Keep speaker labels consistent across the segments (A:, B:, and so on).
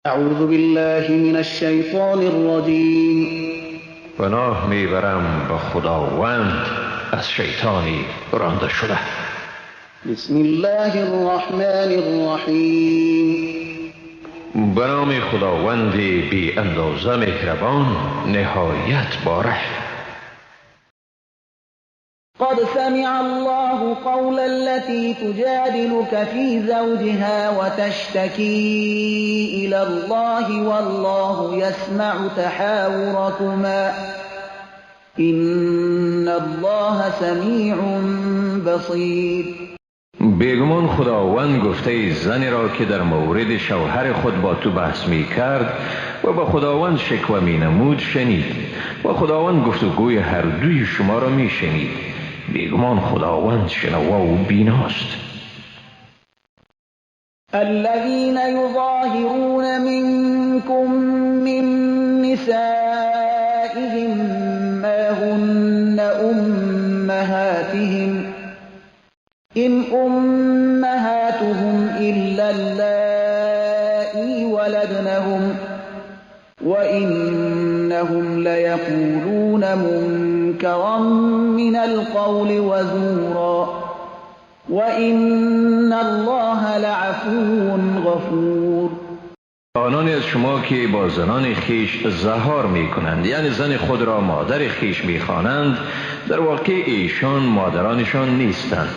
A: اعوذ بالله من الشیطان الرجیم.
B: پناه میبرم با خداوند از شیطانی رانده شده.
A: بسم الله الرحمن الرحیم.
B: به نام خداوند بی اندازه مهربان نهایت باره.
C: قد سمع الله قول التي تجادلك في زوجها وتشتكي إلى الله والله يسمع تحاوركما إن الله سميع بصير.
B: بیگمان خداوند گفته زنی را که در مورد شوهر خود با تو بحث می کرد و با خداوند شکوه می نمود شنید و خداوند گفتگوی هر دوی شما را می شنید. بیگمان خداوند شنوا و بیناست.
C: الذين يظاهرون منكم من نسائهم ما هن أمهاتهم إن أمهاتهم إلا اللائي ولدنهم وإنهم ليقولون منكرا من القول وزورا وإن الله لعفو غفور.
B: آنانی از شما که با زنان خیش ظهار می کنند، یعنی زن خود را مادر خیش می خوانند، در واقع ایشان مادرانشان نیستند.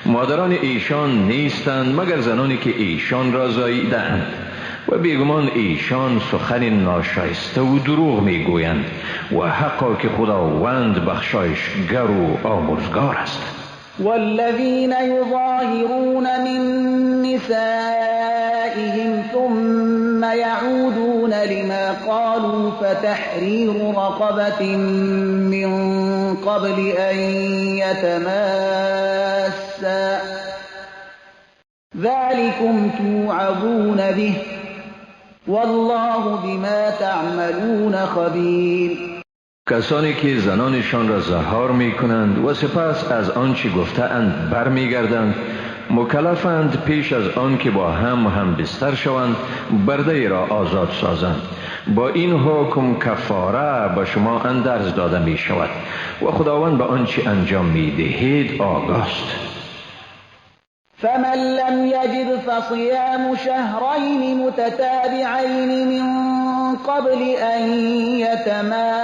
B: مادران ایشان نیستند مگر زنانی که ایشان را زاییدند و بیگمان ایشان سخن ناشایسته و دروغ می گویند و حقا که خداوند بخشایشگر و آمرزگار است.
C: والذين يظاهرون من نسائهم ثم يعودون لما قالوا فتحرير رقبة من قبل أن يتماسا ذلكم توعظون به والله بما تعملون خبیر.
B: کسانی که زنانشان را زهار می کنند و سپس از آنچه گفته‌اند برمیگردند، مکلفند پیش از آن که با هم بستر شوند برده را آزاد سازند. با این حکم کفاره به شما اندرز داده می شود و خداوند به آنچه انجام می دهید آگاه است.
C: فمن لم يجد فصيام شهرين متتابعين من قبل أن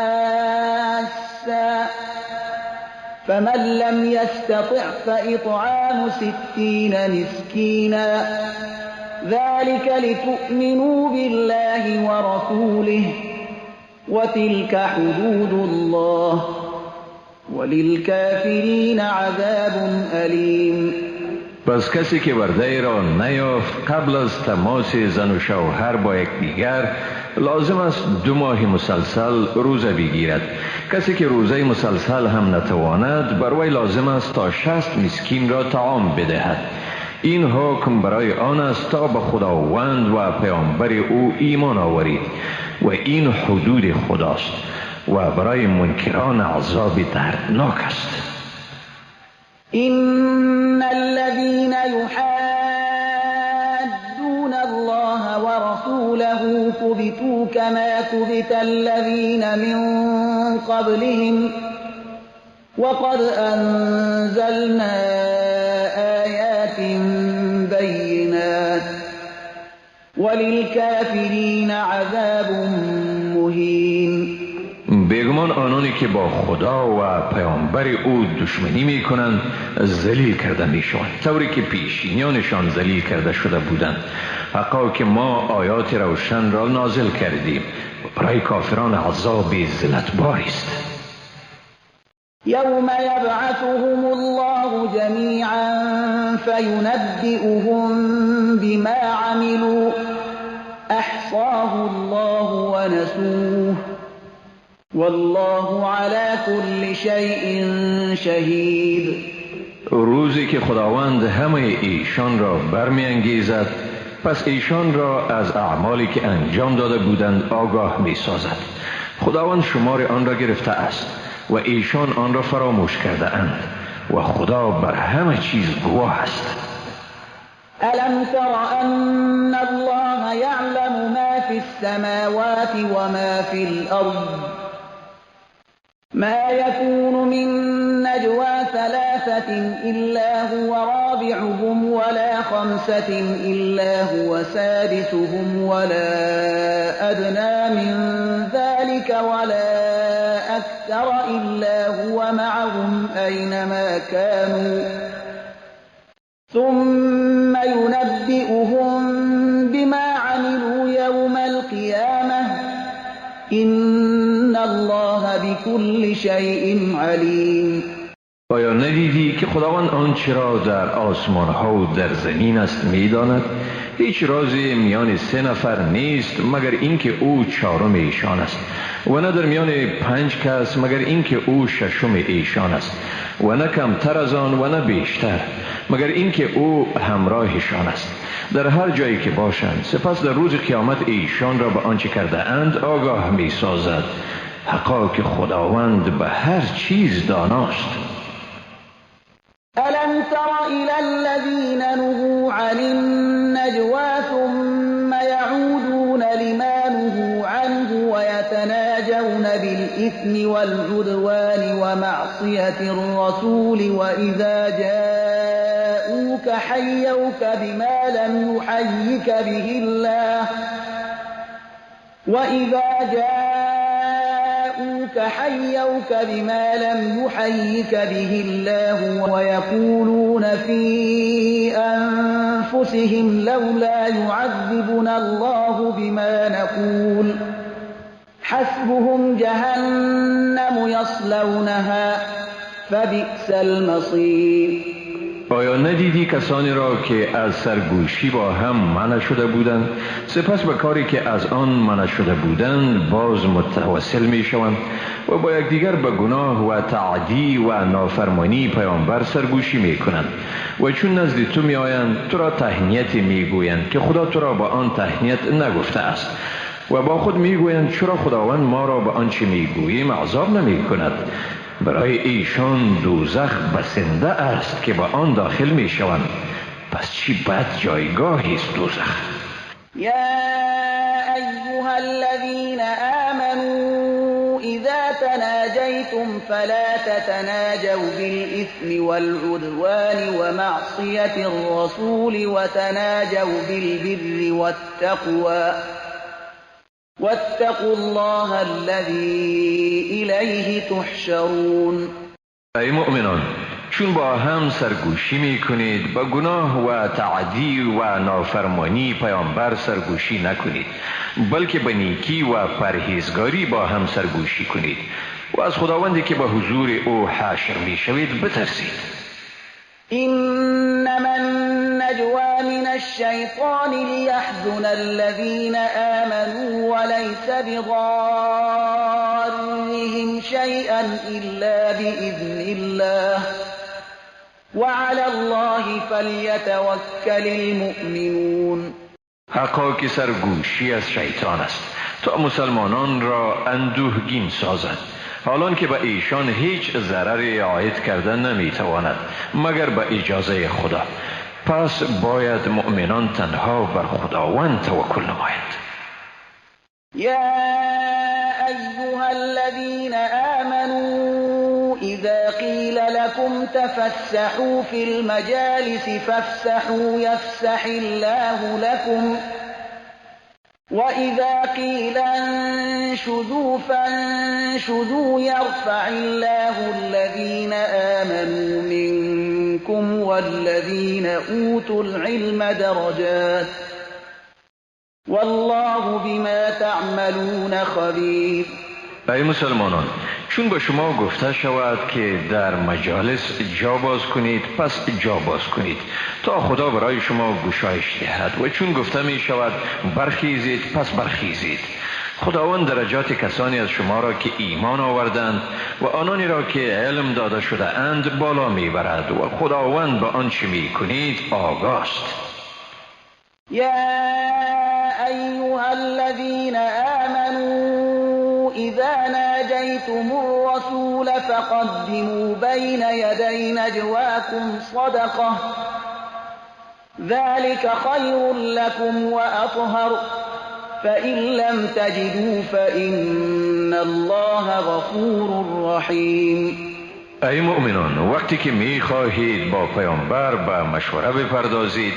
C: يتماسا فمن لم يستطع فإطعام 60 مسكينا ذلك لتؤمنوا بالله ورسوله وتلك حدود الله وللكافرين عذاب أليم.
B: پس کسی که برده را نیافت قبل از تماس زن و شوهر با یکدیگر لازم است 2 ماه مسلسل روزه بگیرد. کسی که روزه مسلسل هم نتواند بر وی لازم است تا 60 مسکین را طعام بدهد. این حکم برای آن است تا به خداوند و پیامبر او ایمان آورید و این حدود خداست و برای منکران عذاب دردناک است.
C: إن الذين يحادون الله ورسوله كبتوا كما كبت الذين من قبلهم وقد أنزلنا آيات بينات وللكافرين عذاب مهين.
B: بیگمان آنانی که با خدا و پیامبر او دشمنی می کنند ذلیل کرده می شوند طوری که پیشینیانشان ذلیل کرده شده بودند. حقا که ما آیات روشن را نازل کردیم و برای کافران عذاب ذلتباری است.
C: يوم يبعثهم الله جميعا فينبئهم بما عملوا أحصاه الله ونسوه والله على كل شيء شهید.
B: روزی که خداوند همه ایشان را برمی انگیزد پس ایشان را از اعمالی که انجام داده بودند آگاه می سازد. خداوند شمار آن را گرفته است و ایشان آن را فراموش کرده اند و خدا بر همه چیز گواه است.
C: ألم تر أن الله يعلم ما في السماوات وما في الأرض ما يكون من نجوى ثلاثة إلا هو رابعهم ولا خمسة إلا هو سادسهم ولا أدنى من ذلك ولا أكثر إلا هو معهم أينما كانوا ثم ينبئهم بما عملوا يوم القيامة إن الله بكل شيء علیم.
B: آیا ندیدی که خداوند آنچه را در آسمان ها و در زمین است می‌داند؟ هیچ رازی میان سه نفر نیست مگر اینکه او چهارم ایشان است و نه در میان 5 کس مگر اینکه او ششم ایشان است و نه کمتر از آن و نه بیشتر مگر اینکه او همراهشان است در هر جایی که باشند. سپس در روز قیامت ایشان را به آنچه کرده اند آگاه می سازد. حقا که خداوند به هر چیز داناست.
C: ألم تر إلى الذين نهوا عن النجوى ثم يعودون لما نهوا عنه ويتناجون بالإثم والعدوان ومعصية الرسول وإذا جاءوك حيوك بما لم يحيك به الله ويقولون في أنفسهم لولا يعذبنا الله بما نقول حسبهم جهنم يصلونها فبئس المصير.
B: آیا ندیدی کسانی را که از سرگوشی با هم منع شده بودند سپس به کاری که از آن منع شده بودند باز متوسل می شوند و با یکدیگر به گناه و تعدی و نافرمانی پیامبر سرگوشی می کنند و چون نزد تو می آیند تو را تهنیت می گویند که خدا تو را با آن تهنیت نگفته است و با خود می گویند چرا خداوند ما را به آنچه می گوییم عذاب نمی کند. برای ایشان دوزخ بسنده است که به آن داخل می شوند. پس چی بد جایگاهی است دوزخ.
C: یا ایها الذین آمنوا اذا تناجیتم فلا تتناجوا بالإثم والعدوان ومعصية الرسول وتناجوا بالبر والتقوى واتقوا الله الذي إليه تحشرون.
B: ای مؤمنان چون با هم سرگوشی می کنید با گناه و تعدی و نافرمانی پیامبر سرگوشی نکنید بلکه به نیکی و پرهیزگاری با هم سرگوشی کنید و از خداوندی که به حضور او حشر می شوید بترسید.
C: إنما النجوى من الشيطان ليحزن الذين آمنوا وليس بضارهم شيئا إلا بإذن الله وعلى الله فليتوكل المؤمنون.
B: حقا که سرگوشی از شیطان است تا مسلمانان را اندوهگین سازد حالان که به ایشان هیچ ضرری عاید کردن نمیتواند مگر به اجازه خدا. پس باید مؤمنان تنها بر خداوند توکل نمایند.
C: یا ایها الذین آمنوا اذا قیل لكم تفسحوا في المجالس فافسحوا يفسح الله لكم وإذا قيل انشزوا فانشزوا يرفع الله الذين آمنوا منكم والذين أوتوا العلم درجات والله بما تعملون خبير.
B: ای مسلمانان چون به شما گفته شود که در مجالس جا باز کنید پس جا باز کنید تا خدا برای شما گشایش دهد و چون گفته می شود برخیزید پس برخیزید. خداوند درجات کسانی از شما را که ایمان آوردند و آنانی را که علم داده شده اند بالا می برد و خداوند به آنچه می کنید آگاه است.
C: یا ایها الذین آمنوا اذا ناجیتم الرسول فقدموا بین یدی نجواکم صدقه ذلك خير لكم وأطهر فإن لم تجدوا فإن الله غفور رحیم.
B: ای مؤمنان، وقتی که می خواهید با پیامبر به مشوره بپردازید،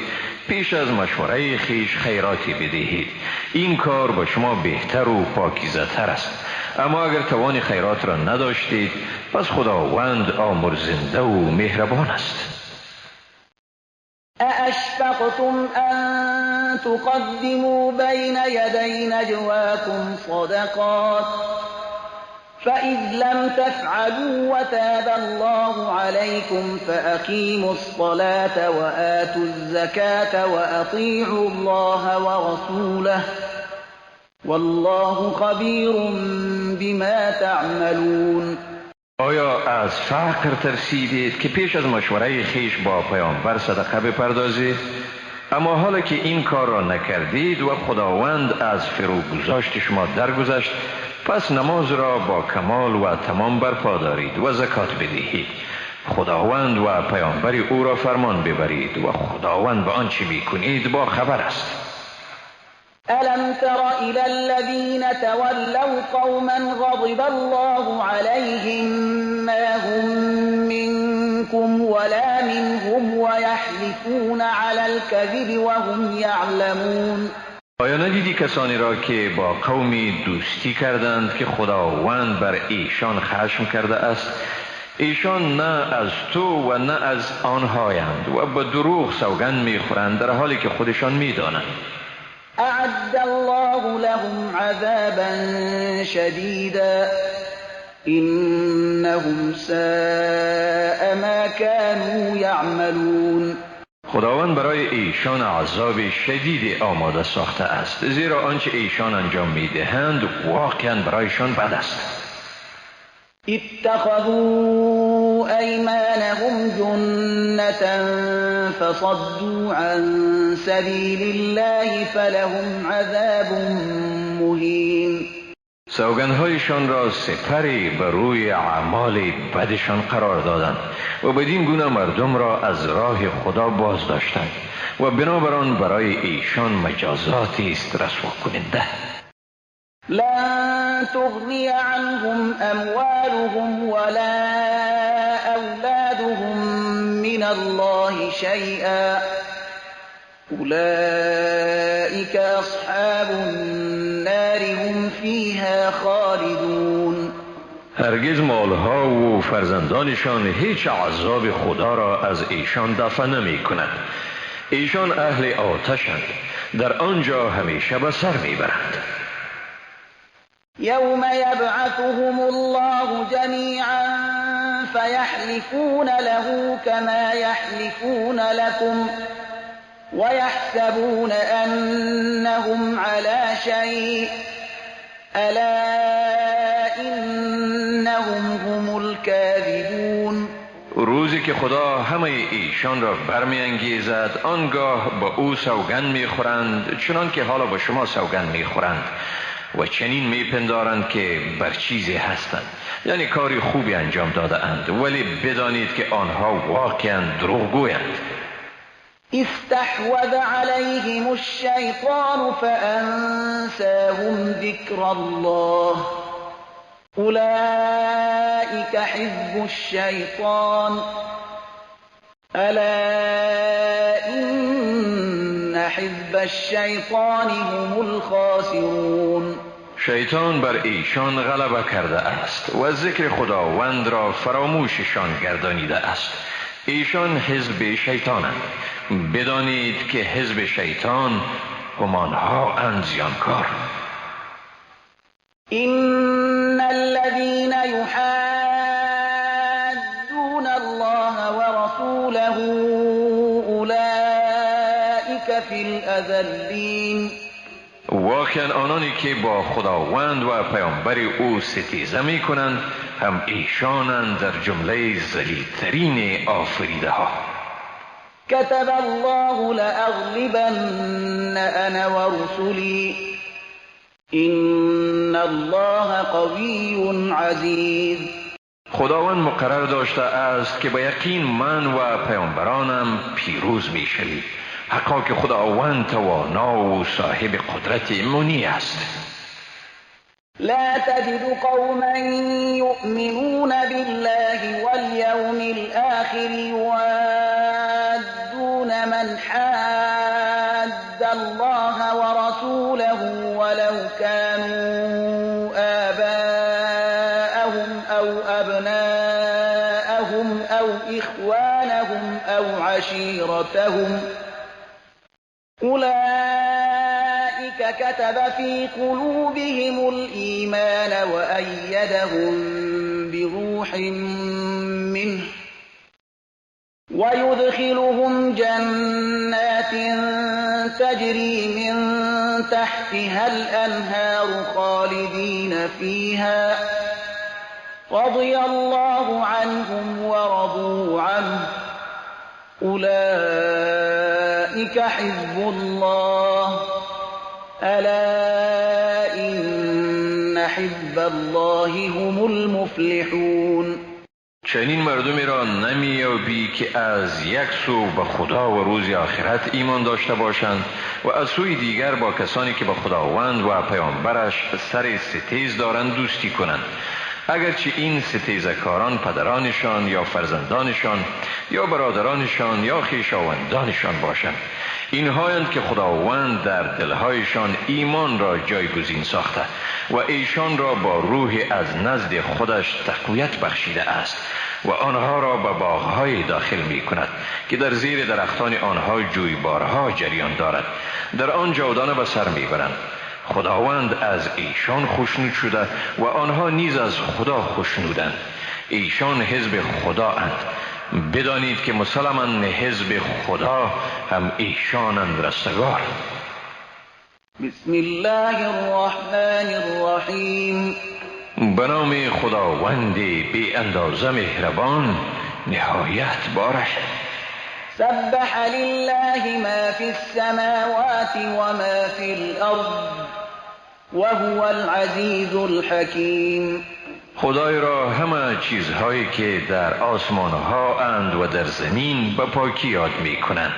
B: پیش از مشوره خیش خیراتی بدهید. این کار با شما بهتر و پاکیزه تر است. اما اگر توان خیرات را نداشتید، پس خداوند آمرزنده و مهربان است.
C: أأشفقتم أن تقدموا بين يدي نجواكم صدقات فإذ لم تفعلوا وتاب الله عليكم فأقيموا الصلاة وآتوا الزكاة وأطيعوا الله ورسوله والله خبير بما تعملون.
B: آیا از فقر ترسیدید که پیش از مشوره خیش با پیامبر صدقه بپردازید؟ اما حالا که این کار را نکردید و خداوند از فروگذاشت شما درگذشت، پس نماز را با کمال و تمام برپا دارید و زکات بدهید. خداوند و پیامبر او را فرمان ببرید و خداوند به آنچه میکنید با خبر است.
C: ألم تر إلى الذين تولوا قوما غضب الله عليهم ما هم منكم ولا منهم ويحلفون على الكذب وهم يعلمون.
B: آیا ندیدی کسانی را که با قومی دوستی کردند که خداوند بر ایشان خشم کرده است؟ ایشان نه از تو و نه از آنهایند و به دروغ سوگند میخورند در حالی که خودشان میدانند.
C: أعد الله لهم عذابا شديدا إنهم ساء ما كانوا يعملون.
B: خداوند برای ایشان عذاب شدید آماده ساخته است، زیرا آنچه ایشان انجام میدهند واقعا برایشان بد است.
C: اتخذوا أيمانهم جنة فصدوا عن سبيل الله فلهم عذاب مهين.
B: سوگندهایشان را سپری بر روی اعمال بدشان قرار دادند و بدین گونه مردم را از راه خدا باز داشتند و بنابراین برای ایشان مجازاتی است رسوا کننده.
C: لن تغني عنهم أموالهم ولا أولادهم من الله شيئا أولئك أصحاب النار هم فيها خالدون.
B: هرگز مالها و فرزندانشان هیچ عذاب خدا را از ایشان دفع نمی کند. ایشان اهل آتشند، در آنجا همیشه به سر می برند.
C: يوم يبعثهم الله جميعا فيحلفون له كما يحلفون لكم ويحسبون أنهم على شيء ألا إنهم هم الكاذبون.
B: روزی که خدا همه ایشان را برمیانگیزد، آنگاه با او سوگند میخورند چنان که حالا با شما سوگند میخورند و چنین میپندارند که بر چیزی هستند، یعنی کاری خوبی انجام داده اند، ولی بدانید که آنها واقعا دروغگویند.
C: استحوذ عليهم الشيطان فأنساهم ذكر الله أولئك حزب الشيطان ألا إن حزب الشيطان هم الخاسرون.
B: شیطان بر ایشان غلبه کرده است و ذکر خداوند را فراموششان گردانیده است. ایشان حزب شیطانند. بدانید که حزب شیطان همانها اند زیانکار.
C: إن الذين يحادون الله ورسوله أولئك في الأذلين.
B: واقعا آنانی که با خداوند و پیامبر او ستیزه می کنند هم ایشانند در جمله ذلیل‌ترین آفریده ها.
C: كتب الله لأغلبن أنا ورسلي إن الله قوي عزيز.
B: خداوند مقرر داشته است که به یقین من و پیامبرانم پیروز می شوید. حقا که خداوند توانا و صاحب قدرت منی است.
C: لا تجد قوما يؤمنون بالله واليوم الآخر يوادون من حاد الله ورسوله ولو كانوا آباءهم أو أبناءهم أو إخوانهم أو عشيرتهم أولئك كتب في قلوبهم الإيمان وأيدهم بروح منه ويدخلهم جنات تجري من تحتها الأنهار خالدين فيها رضي الله عنهم ورضوا عنه أولئك حزب الله ألا إن حزب الله هم المفلحون.
B: چنین مردمی را نمیابی که از یک سو به خدا و روز آخرت ایمان داشته باشند و از سوی دیگر با کسانی که به خداوند و پیامبرش سر ستیز دارند دوستی کنند، اگرچه این ستیزکاران پدرانشان یا فرزندانشان یا برادرانشان یا خویشاوندانشان باشند. اینهایند که خداوند در دلهایشان ایمان را جایگزین ساخته و ایشان را با روح از نزد خودش تقویت بخشیده است و آنها را به باغهای داخل می کند که در زیر درختان آنها جویبارها جریان دارد، در آن جاودانه به سر می برند. خداوند از ایشان خوشنود شده و آنها نیز از خدا خوشنودند. ایشان حزب خدا اند. بدانید که مسلماً حزب خدا هم ایشانند رستگار.
C: بسم الله الرحمن الرحیم.
B: به نام خداوند بی اندازه مهربان نهایت باره.
C: سبح لله ما في السماوات وما في الأرض وهو العزیز الحکیم.
B: خدای را همه چیزهایی که در آسمانها اند و در زمین به پاکی یاد می کنند.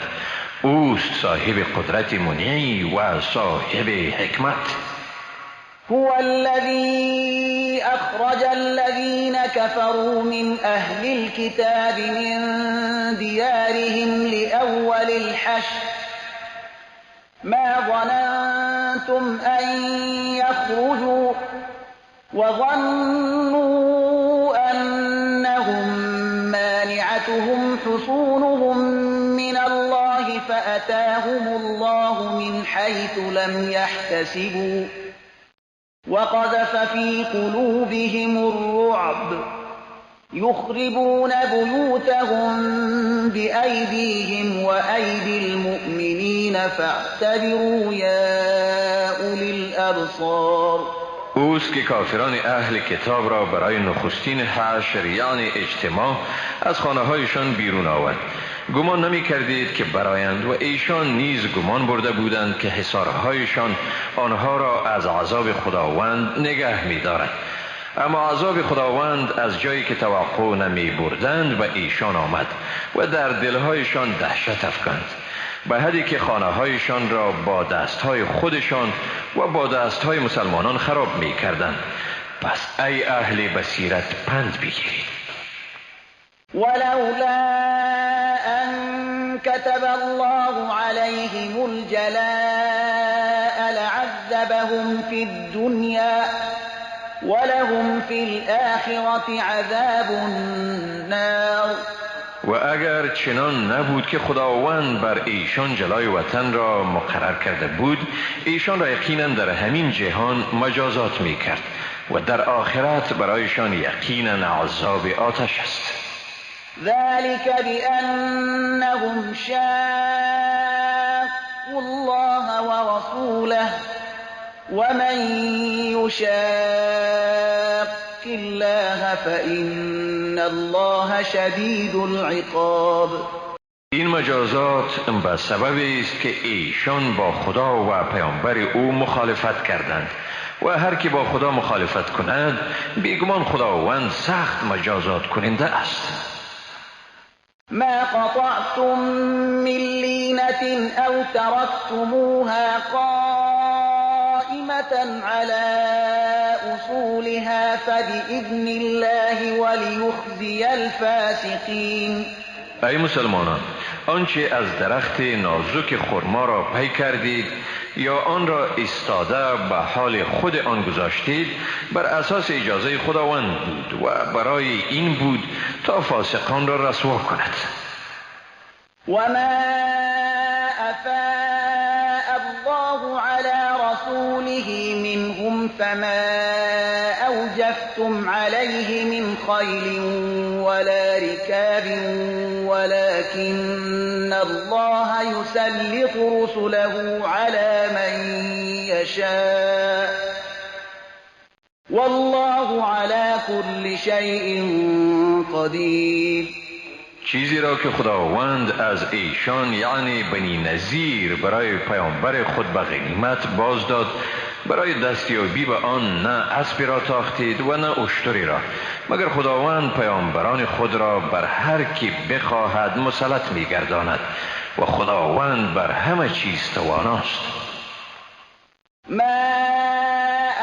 B: اوست صاحب قدرت منعی و صاحب حکمت.
C: هو الذي أخرج الذين كفروا من أهل الكتاب من ديارهم لأول الحشر ما ظننتم أن يخرجوا وظنوا أنهم مانعتهم حصونهم من الله فأتاهم الله من حيث لم يحتسبوا وقذف في قلوبهم الرعب يخربون بيوتهم بأيديهم وأيدي المؤمنين فاعتبروا يا أولي الأبصار.
B: اوست که کافران اهل کتاب را برای نخستین حشر یعنی اجتماع از خانه هایشان بیرون آورد. گمان نمی کردید که برایند و ایشان نیز گمان برده بودند که حصارهایشان آنها را از عذاب خداوند نگه می دارد. اما عذاب خداوند از جایی که توقع نمی بردند به ایشان آمد و در دلهایشان دهشت افکند، به حدی که خانه هایشان را با دستهای خودشان و با دستهای مسلمانان خراب می کردند. پس ای اهل بصیرت پند بگیرید.
C: ولولا أن كتب الله عليهم الجلاء لعذبهم في الدنيا ولهم في الآخرة عذاب النار.
B: و اگر چنان نبود که خداوند بر ایشان جلای وطن را مقرر کرده بود، ایشان را یقینا در همین جهان مجازات می کرد و در آخرت برایشان یقینا عذاب آتش است.
C: ذلك بأنهم شاقوا الله ورسوله ومن يشاق الله فإن الله شدید العقاب.
B: این مجازات به سبب است که ایشان با خدا و پیامبر او مخالفت کردند و هر کی با خدا مخالفت کند بیگمان خداوند سخت مجازات کننده است.
C: ما قطعتم من لينة أو تركتموها قائمة على أصولها فبإذن الله وليخزي الفاسقين.
B: ای مسلمانان، آنچه از درخت نازک خرما را پی کردید یا آن را ایستاده به حال خود آن گذاشتید بر اساس اجازه خداوند بود و برای این بود تا فاسقان را رسوا کند.
C: وما أفاء الله على رسوله منهم فما أوجفتم عليه من خيل ولا ركاب ولكن الله يسلط رسله على من يشاء والله على كل شيء قدير.
B: چیزی را که خداوند از ایشان یعنی بنی نذیر برای پیامبر خود به غنیمت باز داد، برای دستیابی به آن نه اسبی را تاختید و نه اشتری را، مگر خداوند پیامبران خود را بر هر کی بخواهد مسلط می‌گرداند و خداوند بر همه چیز تواناست.
C: ما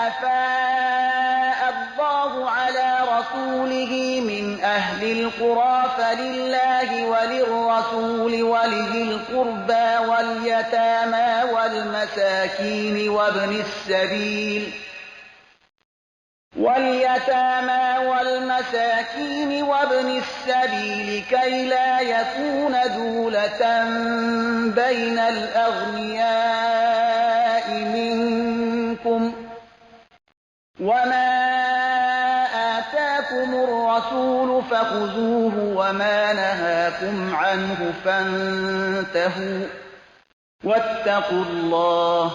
C: أفاء الله على رسوله من أهل القرى فلله وللرسول ولذي القربى واليتامى والمساكين وابن السبيل كي لا يكون دولة بين الأغنياء منكم وما آتاكم الرسول فخذوه وما نهاكم عنه فانتهوا واتقوا الله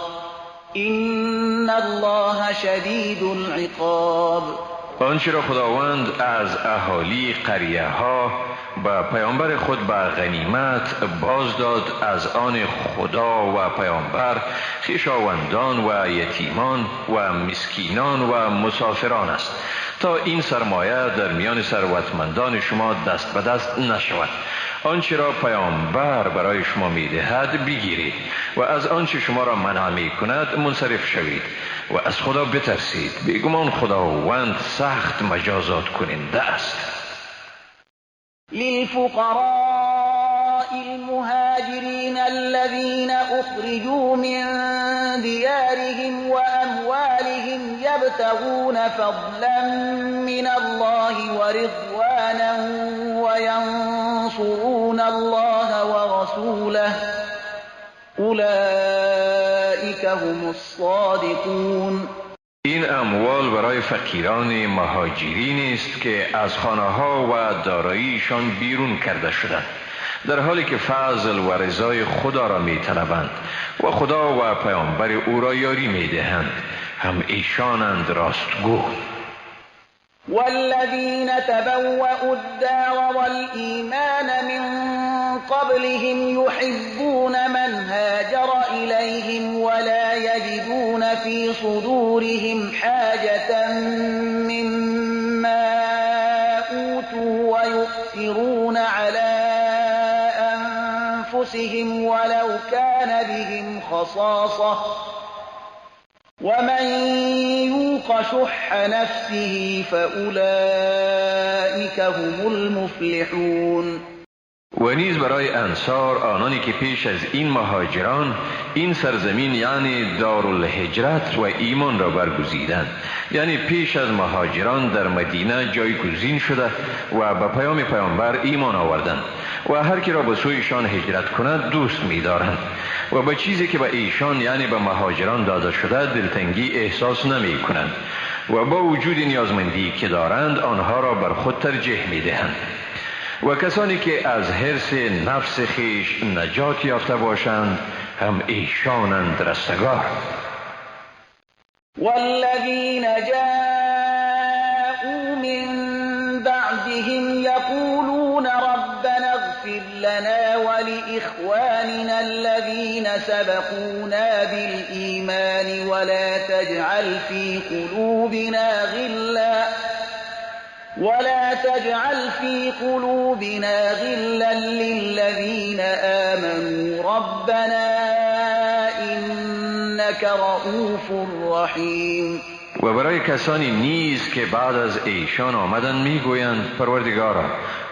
C: إن الله شديد العقاب.
B: آنچه را خداوند از اهالی قریه ها به پیامبر خود به غنیمت باز داد از آن خدا و پیامبر خویشاوندان و یتیمان و مسکینان و مسافران است تا این سرمایه در میان ثروتمندان شما دست به دست نشود. آنچه را پیامبر برای شما میدهد بگیرید و از آنچه شما را منع میکند منصرف شوید و از خدا بترسید، بیگمان خداوند سخت مجازات کننده است.
C: للفقراء المهاجرين الذين أخرجوا من ديارهم وأموالهم يبتغون فضلا من الله ورضوانا وينصرون الله ورسوله أولئك هم الصادقون.
B: این اموال برای فقیران مهاجرین است که از خانه ها و داراییشان بیرون کرده شدند در حالی که فضل و رضای خدا را می طلبند و خدا و پیامبر او را یاری می دهند، هم ایشانند راستگو.
C: والذين تبوأوا الدار والإيمان من قبلهم يحبون من هاجر إليهم ولا يجدون في صدورهم حاجة مما أوتوا ويؤثرون على أنفسهم ولو كان بهم خصاصة ومن يوق شح نفسه فأولئك هم المفلحون.
B: و نیز برای انصار آنانی که پیش از این مهاجران این سرزمین یعنی دارالهجرت و ایمان را برگزیدند، یعنی پیش از مهاجران در مدینه جایگزین شده و به پیام پیامبر ایمان آوردند و هر کی را به سویشان هجرت کند دوست می دارند و به چیزی که به ایشان یعنی به مهاجران داده شده دلتنگی احساس نمی کنند و با وجود نیازمندی که دارند آنها را بر خود ترجیح می دهند. و کسانی که از حرص نفس خیش نجات یافته باشند هم ایشانند رستگار.
C: والذین جاءوا من بعدهم یقولون ربنا اغفر لنا ولإخواننا الذين سبقونا بالإيمان ولا تجعل في قلوبنا ولا تجعل في قلوبنا غلا للذين آمنوا ربنا إنك رؤوف رحیم.
B: و برای کسانی نیز که بعد از ایشان آمدن میگویند پروردگارا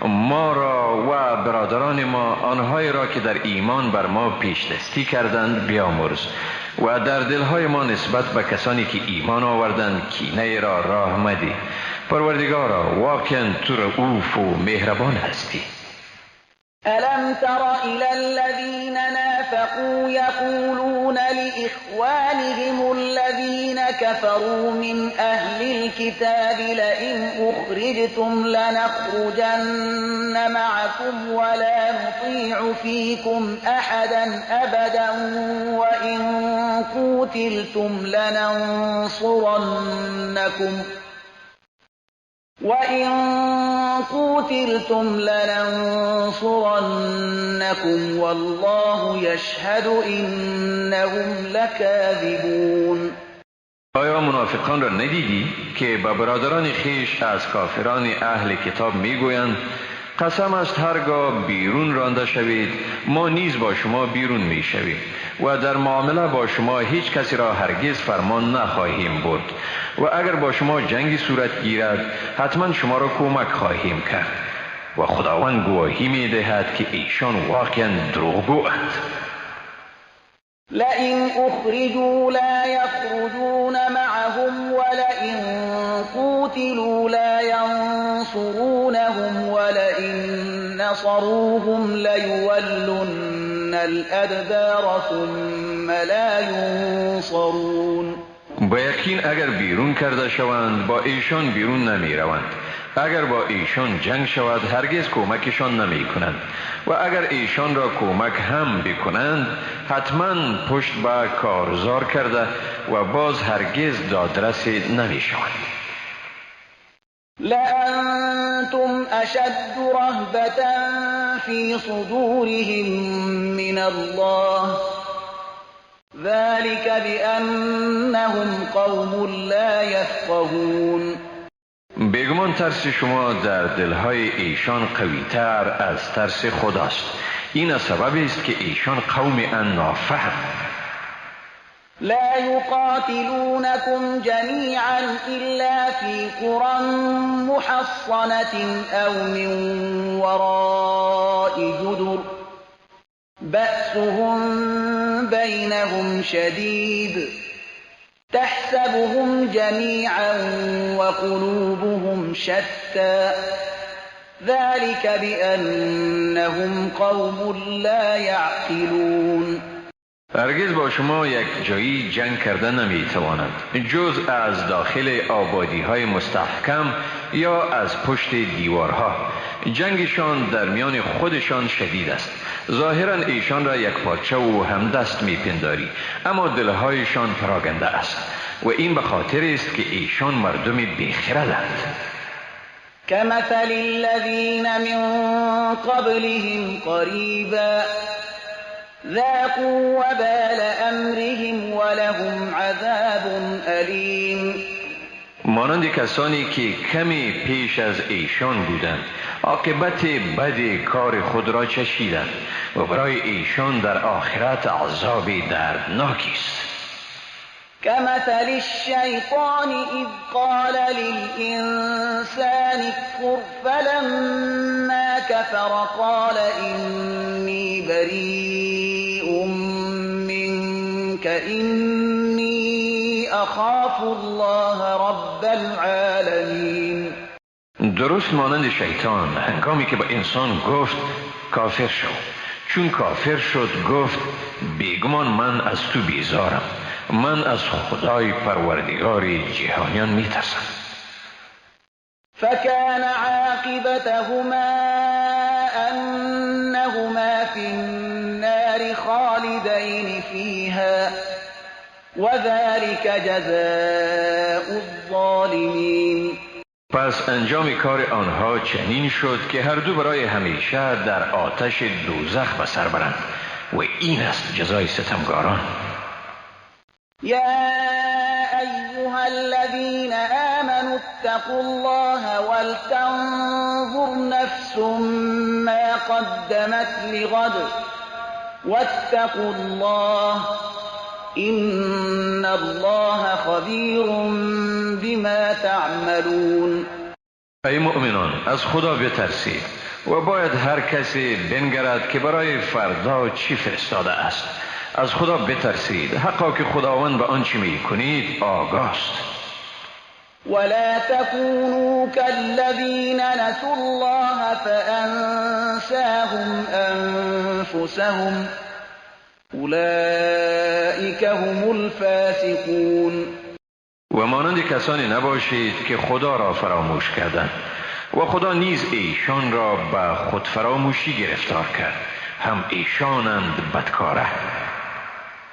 B: ما را و برادران ما آنهایی را که در ایمان بر ما پیش دستی کردند بیامرز و در دلهای ما نسبت به کسانی که ایمان آوردند کینه را راه مدی. پروردگارا واقعا تو رؤوف و مهربان هستی.
C: ألم تر إلى الذين نافقوا يقولون لإخوانهم الذين كفروا من أهل الكتاب لئن أخرجتم لنخرجن معكم ولا نطيع فيكم أحدا أبدا وإن قوتلتم لننصرنكم والله يشهد إنهم لكاذبون.
B: آیا منافقان را ندیدی که به برادران خیش از کافران اهل کتاب میگویند قسم است هرگاه بیرون رانده شوید ما نیز با شما بیرون میشویم و در معامله با شما هیچ کسی را هرگز فرمان نخواهیم برد و اگر با شما جنگی صورت گیرد حتما شما را کمک خواهیم کرد و خداوند گواهی میدهد که ایشان واقعا دروغگویند.
C: لئن أخرجوا لا يخرجون معهم ولئن قوتلوا لا ينصرونهم ولئن نصروهم ليولن الأدبار ثم لا ينصرون.
B: با یقین اگر بیرون کرده شوند با ایشان بیرون نمی روند. اگر با ایشان جنگ شود هرگز کمکشان نمی کنند و اگر ایشان را کمک هم بکنند حتما پشت به کارزار کرده و باز هرگز دادرس نمی شوند.
C: لأنتم أشد رهبة في صدورهم من الله ذلك بأنهم قوم لا يفقهون.
B: بیگمان ترس شما در دلهای ایشان قوی‌تر از ترس خداست. این از سببی است که ایشان قوم نافهم.
C: لا يقاتلونكم جميعا إلا في قرى محصنة أو من وراء جدر بأسهم بينهم شديد تحسبهم جميعا وقلوبهم شتى ذلك بأنهم قوم لا يعقلون.
B: هرگز با شما یک جایی جنگ کرده نمی توانند جز از داخل آبادی های مستحکم یا از پشت دیوارها. جنگشان در میان خودشان شدید است. ظاهرا ایشان را یک پارچه و همدست می پنداری اما دلهایشان پراگنده است و این به خاطر است که ایشان مردم بیخردند.
C: كمثل الذين من قبلهم قريبا ذاقوا وبال أمرهم ولهم عذاب أليم.
B: مانند کسانی که کمی پیش از ایشان بودند عاقبت بد کار خود را چشیدند و برای ایشان در آخرت عذاب دردناکی است.
C: كمثل الشيطان إذ قال للإنسان اكفر فلما كفر قال إني بريء منك إني أخاف الله رب العالمين.
B: درست مانند شیطان هنگامی که به انسان گفت کافر شو، چون کافر شد گفت بیگمان من از تو بیزارم، من از خدای پروردگار جهانیان میترسم.
C: فكان عاقبتهما أنهما في النار خالدين فيها وذلك جزاء الظالمين.
B: پس انجام کار آنها چنین شد که هر دو برای همیشه در آتش دوزخ به سر برند و این است جزای ستمگاران.
C: يا أيها الذين آمنوا واتقوا الله ولتنظر نفس ما قدمت لغد واتقوا الله إن الله خبیر بما تعملون.
B: ای مؤمنان، از خدا بترسید و باید هر کسی بنگرد که برای فردا چی فرستاده است. از خدا بترسید، حقا که خداوند به آنچه می کنید آگاه است.
C: ولا تكونوا كالذين نسوا الله فأنساهم أنفسهم أولئك هم الفاسقون.
B: و مانند کسانی نباشید که خدا را فراموش کردند و خدا نیز ایشان را به خود فراموشی گرفتار کرد، هم ایشانند بدکاره.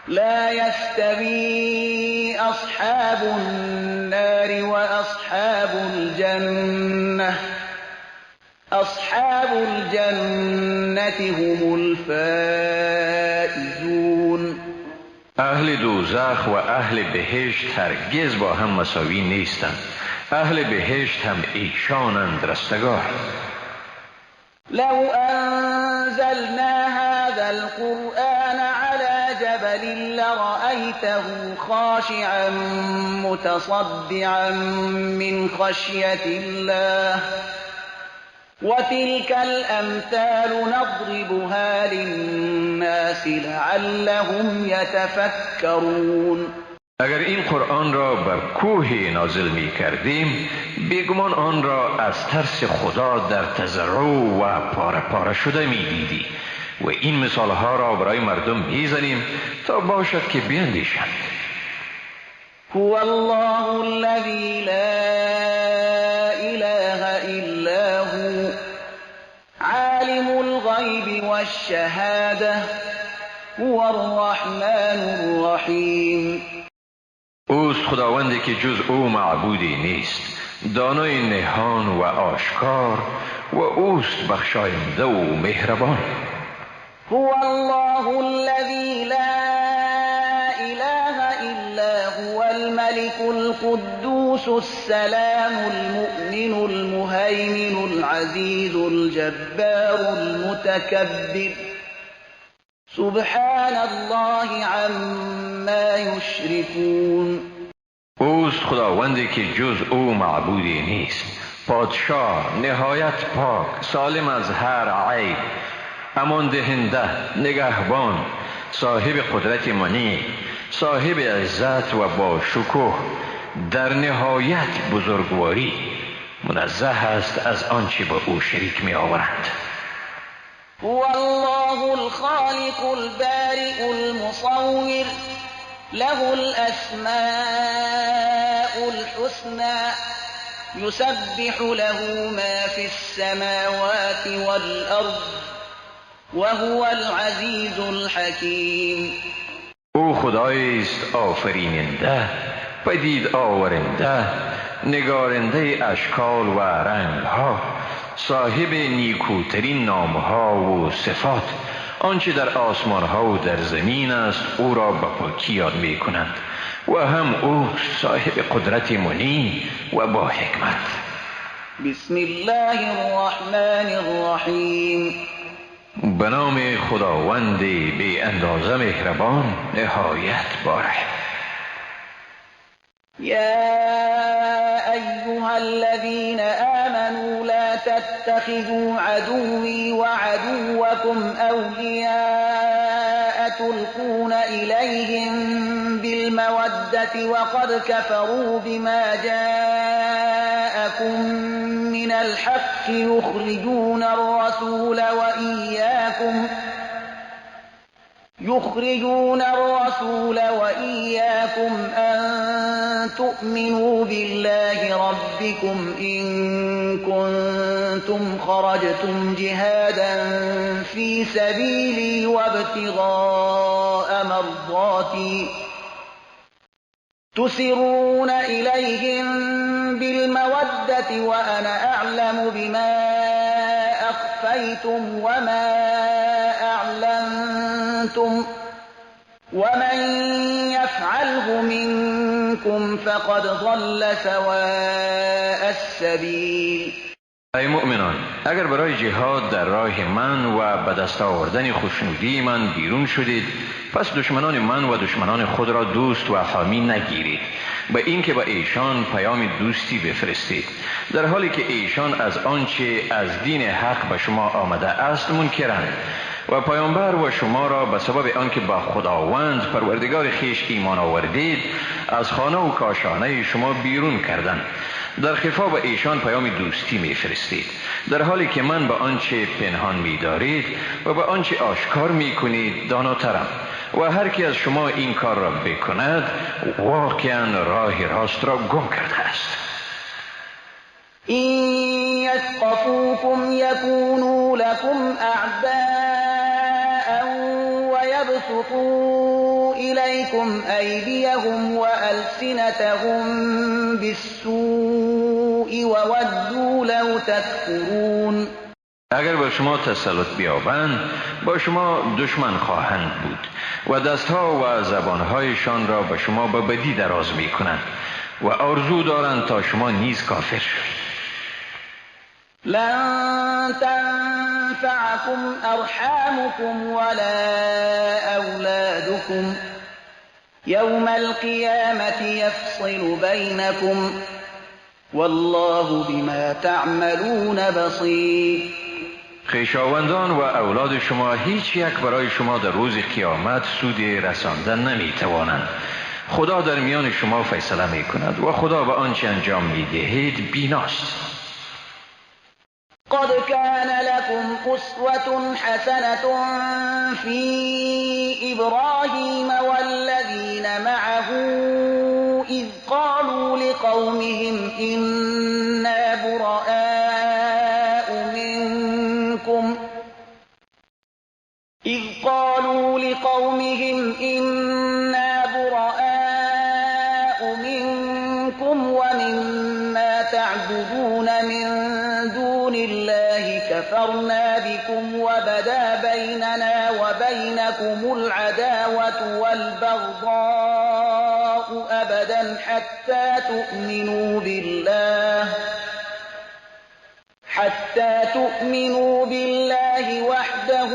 C: لا يستوي أصحاب النار وأصحاب الجنة أصحاب الجنة هم الفائزون.
B: اهل دوزخ و اهل بهشت هرگز با هم مساوی نیستند. اهل بهشت هم ایشانند رستگار.
C: لو أنزلنا هذا القرآن على جبل لرأيته خاشعا متصدعا من خشية الله وتلك الأمثال نضربها للناس لعلهم يتفكرون.
B: اگر این قرآن را بر کوهی نازل می کردیم، بیگمان آن را از ترس خدا در تضرع و پاره پاره شده می دیدی و این مثالها را برای مردم می زنیم تا باشد که بیندیشند.
C: هو الله الذي لا إله إلا هو عالم الغيب والشهادة هو الرحمن الرحیم.
B: اوست خداوندی که جز او معبودی نیست، دانای نهان و آشکار، و اوست بخشاینده و مهربان.
C: هو الله الذي لا إله إلا هو الملك القدوس السلام المؤمن المهيمن العزيز الجبار المتكبر سبحان الله عما يشركون.
B: اوست خداوندی که جز او معبودی نیست، پادشاه نهایت پاک، سالم از هر عیب، امان دهنده، نگهبان، صاحب قدرت منیع، صاحب عزت و با شکوه، در نهایت بزرگواری، منزه است از آنچه با او شریک می آورند.
C: هو الله الخالق البارئ المصور له الأسماء الحسنى يسبح له ما في السماوات والأرض وهو العزيز الحكيم.
B: او خدایی است آفریننده، پدید آورنده، نگارنده اشکال و رنگها، صاحب نیکوترین نامها و صفات. آنچه در آسمان ها و در زمین است او را به پاکی یاد می کنند و هم او صاحب قدرت منی و با حکمت.
C: بسم الله الرحمن الرحیم.
B: به نام خداوند بی اندازه مهربان، نهایت بارح.
C: یا ایها الذین آمنوا لا تتخذوا عدوی وعدوکم اولیاء تلقون الیهم بالمودة وقد كفروا بما جاءكم من الحق يخرجون الرسول وإياكم أن تؤمنوا بالله ربكم إن كنتم خرجتم جهادا في سبيلي وابتغاء مرضاتي تسرون إليهم بالمودة وأنا أعلم بما أخفيتم وما أعلنتم ومن يفعله منكم منكم فقد ضل سواء السبيل.
B: ای مؤمنان، اگر برای جهاد در راه من و به دست آوردن خوشنودی من بیرون شدید، پس دشمنان من و دشمنان خود را دوست و حامی نگیرید، به اینکه به ایشان پیام دوستی بفرستید، در حالی که ایشان از آنچه از دین حق به شما آمده است منکرند و پیامبر و شما را به سبب آنکه با خداوند پروردگار خیش ایمان آوردید از خانه و کاشانه شما بیرون کردند. در خفا به ایشان پیام دوستی می فرستید، در حالی که من به آنچه پنهان می دارید و به آنچه آشکار می کنید داناترم و هر کی از شما این کار را بکند واقعا راه راست را گم کرده است.
C: این یثقفوکم یکونوا لکم اعداء و یبسطوا الیکم ایدیهم و السنتهم بالسوء و ودوا لو تکفرون.
B: اگر با شما تسلط بیابند با شما دشمن خواهند بود و دستها و زبانهایشان را به شما به بدی دراز می کنند و آرزو دارند تا شما نیز کافر شوید.
C: لن تنفعكم أرحامكم ولا أولادكم يوم القيامة يفصل بينكم والله بما تعملون بصير.
B: خویشاوندان و اولاد شما هیچ یک برای شما در روز قیامت سودی رساندن نمی توانند. خدا در میان شما فیصله می کند و خدا به آنچه انجام می دهید بیناست.
C: قد كان لكم أسوة حسنة في إبراهيم والذين معه إذ قالوا لقومهم إنا براء منكم ومما تعبدون من دون الله كفرنا بكم وبدا بيننا وبينكم العداوة والبغضاء أبدا حتى تؤمنوا بالله وحده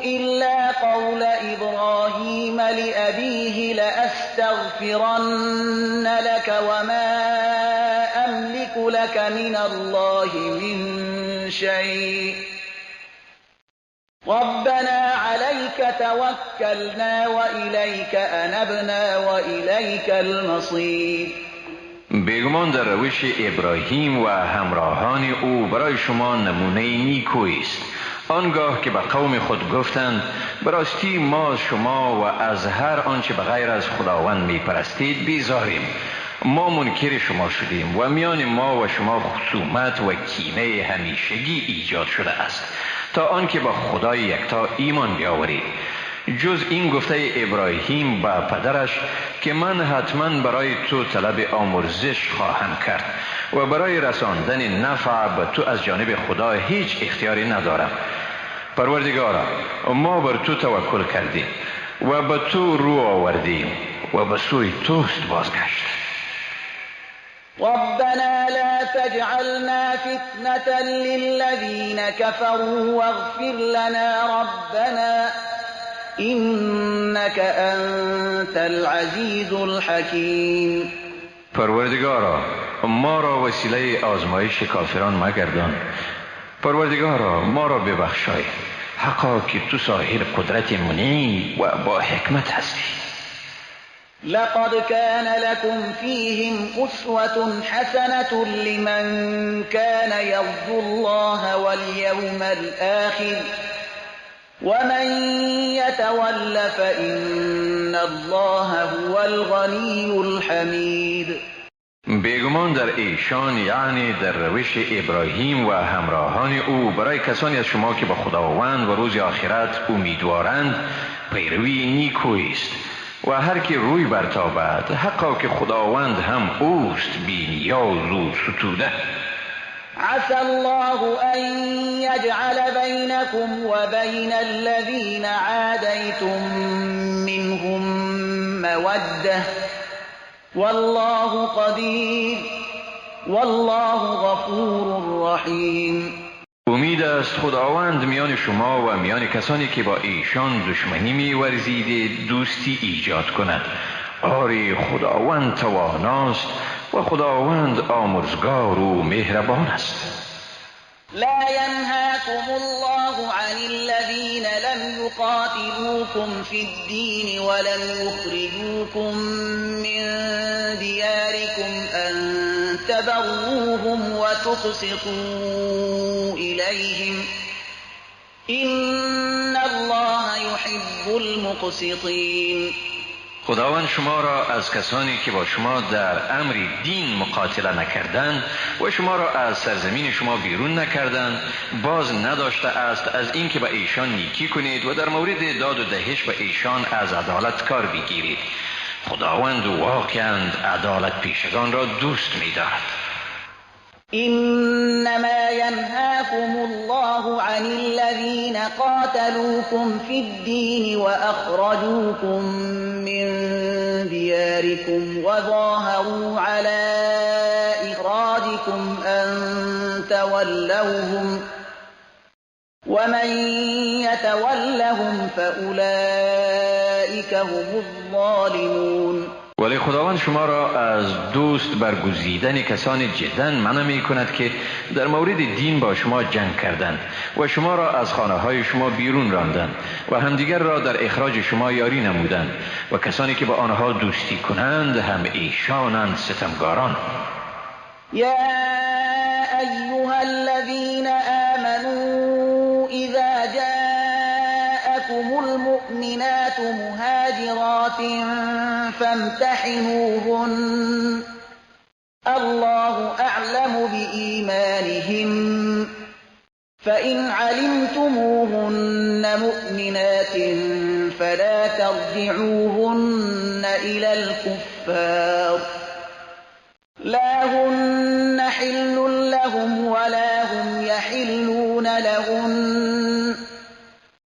C: إلا قول إبراهيم لأبيه لأستغفرن لك وما أملك لك من الله من شيء ربنا عليك توكلنا وإليك أنبنا وإليك المصير.
B: بیگمان در روش ابراهیم و همراهان او برای شما نمونه نیکویی است. آنگاه که به قوم خود گفتند براستی ما شما و از هر آنچه به غیر از خداوند می پرستید بیزاریم، ما منکر شما شدیم و میان ما و شما خصومت و کینه همیشگی ایجاد شده است تا آنکه با خدای یکتا ایمان بیاورید. جز این گفته ابراهیم با پدرش که من حتما برای تو طلب آمرزش خواهم کرد و برای رساندن نفع به تو از جانب خدا هیچ اختیاری ندارم. پروردگارا ما بر تو توکل کردیم و به تو رو آوردیم و به سوی توست بازگشت.
C: ربنا لا تجعلنا فتنة للذين كفروا واغفر لنا ربنا إنك أنت العزيز الحكيم.
B: پروردگارا ما را وسیله آزمایش کافران مگردان. پروردگارا ما را ببخشای، حقا که تو صاحب قدرت منی و با حکمت هستی.
C: لقد كان لكم فيهم أسوة حسنة لمن كان يرجو الله واليوم الآخر ومن يتول فإن الله هو الغني الحمید.
B: بیگمان در ایشان یعنی در روش ابراهیم و همراهان او برای کسانی از شما که به خداوند و روز آخرت امیدوارند پیروی نیکویی است و هر که روی برتابد حقا که خداوند هم اوست بی نیاز و ستوده.
C: عسى الله أن يجعل بينكم وبين الذين عاديتم منهم مودة والله قدیر والله غفور رحیم.
B: امید است خداوند میان شما و میان کسانی که با ایشان دشمنی می‌ورزید دوستی ایجاد کند. آری خداوند تواناست و خداوند آمرزگار و مهربان است.
C: لا ينهاكم الله عن الذين لم يقاتلوكم في الدين ولم يخرجوكم من دياركم أن تبروهم وتقسطوا إليهم إن الله يحب المقسطين.
B: خداوند شما را از کسانی که با شما در امر دین مقاتله نکردند و شما را از سرزمین شما بیرون نکردند باز نداشته است از اینکه به ایشان نیکی کنید و در مورد داد و دهش به ایشان از عدالت کار بگیرید. خداوند واقعاً عدالت پیشگان را دوست می‌دارد.
C: إنما ينهاكم الله عن الذين قاتلوكم في الدين وأخرجوكم من دياركم وظاهروا على إخراجكم أن تولوهم ومن يتولهم فأولئك هم الظالمون.
B: ولی خداوند شما را از دوست برگزیدن کسانی جدا منع می کند که در مورد دین با شما جنگ کردند و شما را از خانه های شما بیرون راندند و همدیگر را در اخراج شما یاری نمودند و کسانی که با آنها دوستی کنند هم ایشانند ستمگاران.
C: یا ایها الذین آمنوا اذا جاءكم المؤمنات مهاجرات فامتحنوهن الله أعلم بإيمانهم فإن علمتموهن مؤمنات فلا ترجعوهن إلى الكفار لا هن حل لهم ولا هم يحلون لهن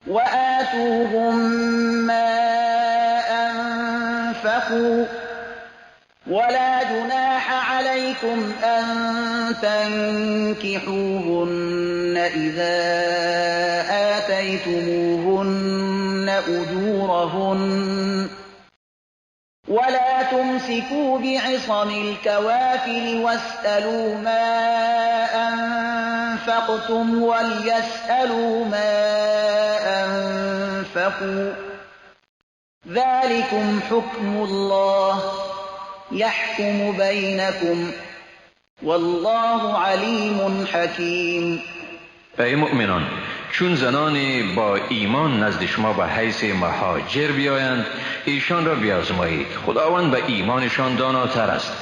C: وآتوهم ما أنفقوا ولا جناح عليكم أن تنكحوهن إذا آتيتموهن أجورهن ولا تمسكوا بعصم الكوافر واسألوا ما أنفقتم وليسألوا ما أنفقوا ذلكم حكم الله يحكم بينكم والله علیم حکیم.
B: ای مؤمنان، چون زنانی با ایمان نزد شما به حیث مهاجر بیایند ایشان را بیازمایید. خداوند به ایمانشان داناتر است.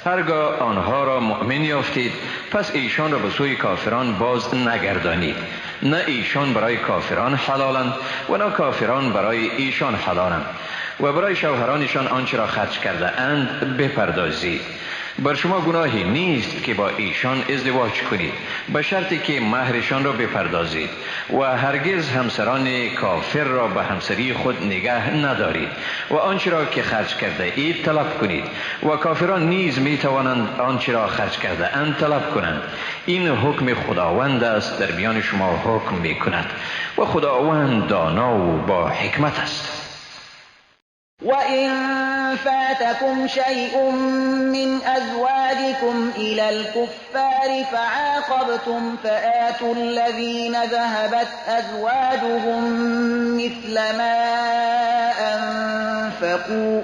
B: هرگاه آنها را مؤمن یافتید پس ایشان را به سوی کافران باز نگردانید. نه ایشان برای کافران حلالند و نه کافران برای ایشان حلالند و برای شوهرانشان آنچه را خرج کرده اند بپردازید. بر شما گناهی نیست که با ایشان ازدواج کنید به شرطی که مهرشان را بپردازید و هرگز همسران کافر را به همسری خود نگه ندارید و آنچه را که خرج کرده اید طلب کنید و کافران نیز می توانند آنچه را خرج کرده اند طلب کنند. این حکم خداوند است در میان شما حکم می کند و خداوند دانا و با حکمت است.
C: وَإِن فَاتَكُمْ شَيْءٌ مِّنْ أَزْوَاجِكُمْ إِلَى الْكُفَّارِ فَعَاقَبْتُمْ فَآتُوا الَّذِينَ ذَهَبَتْ أَزْوَاجُهُم مِّثْلَ مَا أَنفَقُوا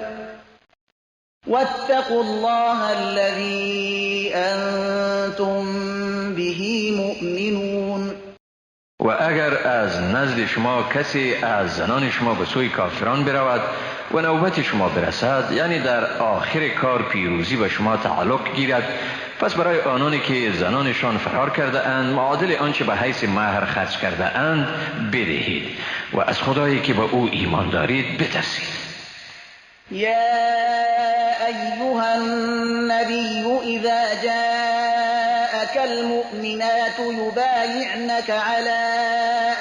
C: وَاتَّقُوا اللَّهَ الَّذِي أَنتُم بِهِ مُؤْمِنُونَ.
B: و اگر از نزد شما کسی از زنان شما به سوی کافران برود و نوبت شما برسد، یعنی در آخر کار پیروزی به شما تعلق گیرد، پس برای آنانی که زنانشان فرار کرده اند معادل آنچه به حیث مهر خرج کرده اند بدهید و از خدایی که به او ایمان دارید بترسید.
C: یا ایها النبی اذا جاءك المؤمنات يبايعنك على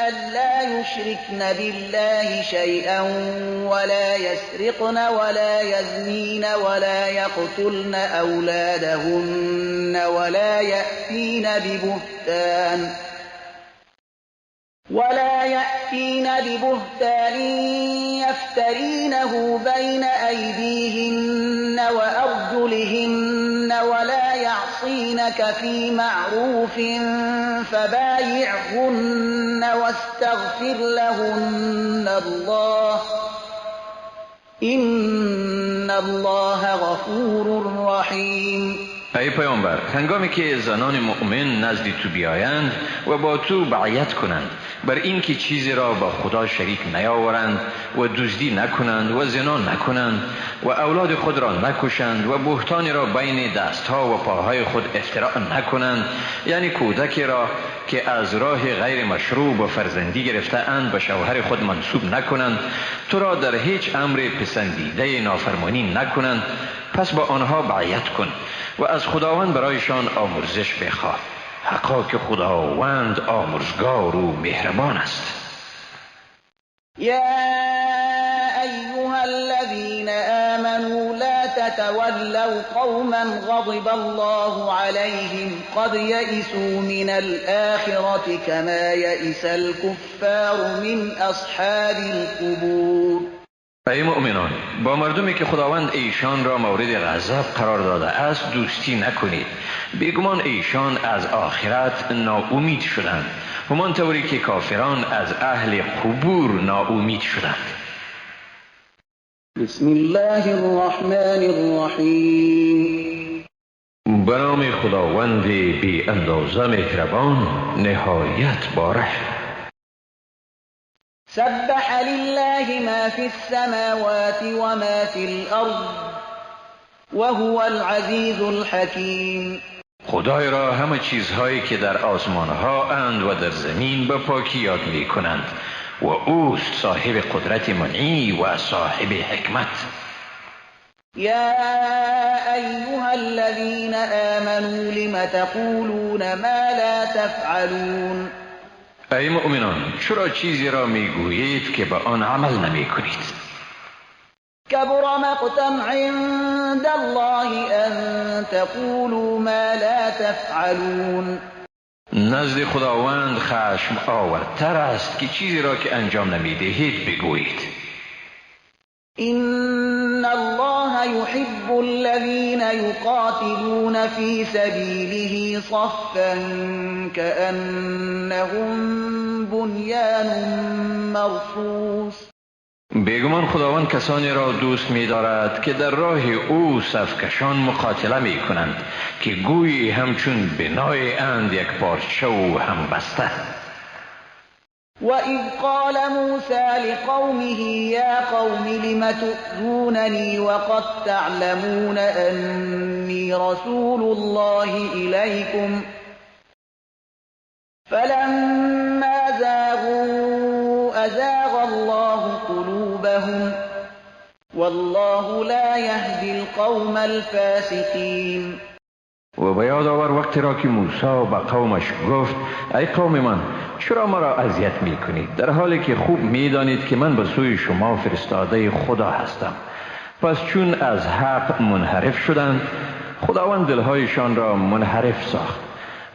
C: أن لا يشركن بالله شيئا ولا يسرقن ولا يزنين ولا يقتلن أولادهن ولا يأتين ببهتان يفترينه بين أيديهن وأرجلهن ولا يعصينك في معروف فبايعهن واستغفر لهن الله إن الله غفور رحیم.
B: ای پیامبر، هنگامی که زنان مؤمن نزد تو بیایند و با تو بیعت کنند بر اینکه چیزی را با خدا شریک نیاورند و دزدی نکنند و زنا نکنند و اولاد خود را نکشند و بهتانی را بین دستها و پاهای خود افتراء نکنند، یعنی کودکی را که از راه غیر مشروع و فرزندی گرفته اند به شوهر خود منسوب نکنند، تو را در هیچ امر پسندیده نافرمانی نکنند، پس با آنها بیعت کن و از خداوند برایشان آمرزش بخواه. حقا که خداوند آمرزگار و مهربان است.
C: یا ایها الذین آمنوا لا تتولوا قوما غضب الله عليهم قد يئسوا من الآخرة كما يئس الكفار من أصحاب القبور.
B: ای مؤمنان، با مردمی که خداوند ایشان را مورد غضب قرار داده است دوستی نکنید. بیگمان ایشان از آخرت ناامید شدند، همانطوری که کافران از اهل قبور ناامید شدند.
A: بسم الله الرحمن الرحیم.
B: به نام خداوند بی اندازه مهربان نهایت باره.
C: سبح لله ما في السماوات وما في الأرض وهو العزيز الحكيم.
B: خدای را همه چیزهایی که در آسمانها اند و در زمین به پاکی یاد می کنند و اوست صاحب قدرت منعی و صاحب حکمت.
C: یا ایها الذین آمنوا لم تقولون ما لا تفعلون.
B: ای مؤمنان، چرا چیزی را میگویید که به آن عمل نمی کنید؟
C: کبر مقتا عند الله ان تقولوا ما لا تفعلون.
B: نزد خداوند خشم آورتر است که چیزی را که انجام نمیدهید بگویید.
C: ان الله يحب الذين يقاتلون في سبيله صفا كأنهم بنيان مرصوص.
B: بیگمان خداوند کسانی را دوست می دارد که در راه او صفکشان مقاتله می کنند که گویی همچون بنای اند یک پارچه و هم بسته.
C: وَإِذْ قَالَ مُوسَى لِقَوْمِهِ يَا قَوْمِ لِمَ تُؤْذُونَنِي وَقَدْ تَعْلَمُونَ أَنِّي رَسُولُ اللَّهِ إِلَيْكُمْ فَلَمَّا زَاغُوا أَزَاغَ اللَّهُ قُلُوبَهُمْ وَاللَّهُ لَا يَهْدِي الْقَوْمَ الْفَاسِقِينَ.
B: و به یاد آور وقتی را که موسی به قومش گفت ای قوم من، چرا مرا اذیت می کنید در حالی که خوب می دانید که من به سوی شما فرستاده خدا هستم؟ پس چون از حق منحرف شدند خداوند دلهایشان را منحرف ساخت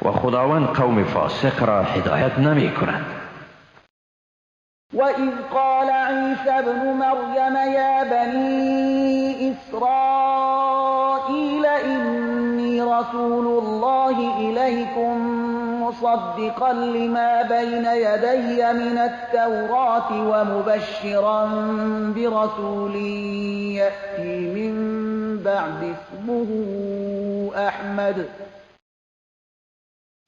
B: و خداوند قوم فاسق را هدایت نمی کند.
C: وَإِذْ قَالَ عِيسَى ابْنُ مَرْيَمَ يَا بَنِي إِسْرَائِيلَ إِنِّي رَسُولُ اللَّهِ إِلَيْكُمْ مُصَدِّقًا لِمَا بَيْنَ يَدَيَّ مِنَ التَّوْرَاةِ وَمُبَشِّرًا بِرَسُولٍ يَأْتِي مِن بَعْدِي اسْمُهُ أَحْمَدُ.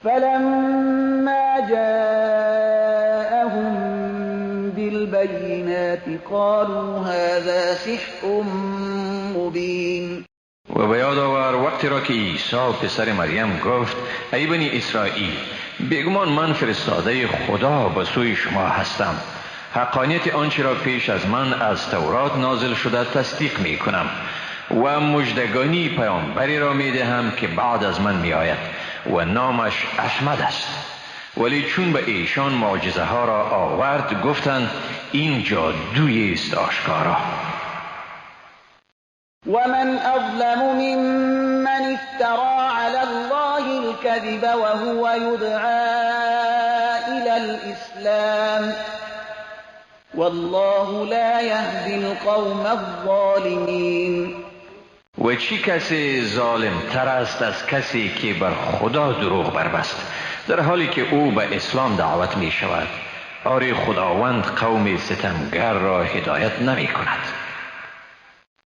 C: فَلَمَّا جَاءَهُم بالبينات قالوا هذا سحر مبين.
B: و به یاد آور وقتی را که عیسی پسر مریم گفت ای بنی اسرائیل، بیگمان من فرستاده خدا به سوی شما هستم، حقانیت آنچه را پیش از من از تورات نازل شده تصدیق می کنم و مژدگانی پیامبری را می دهم که بعد از من می آید و نامش احمد است ولی چون به ایشان معجزه ها را آورد گفتند این جادویی است آشکارا.
C: ومن أظلم ممن افترى على الله الكذب وهو يدعى إلى الإسلام والله لا يهدي القوم الظالمين.
B: و چی کسی ظالم تر است از کسی که بر خدا دروغ بربست در حالی که او به اسلام دعوت می شود؟ آری خداوند قوم ستمگر را هدایت نمی کند.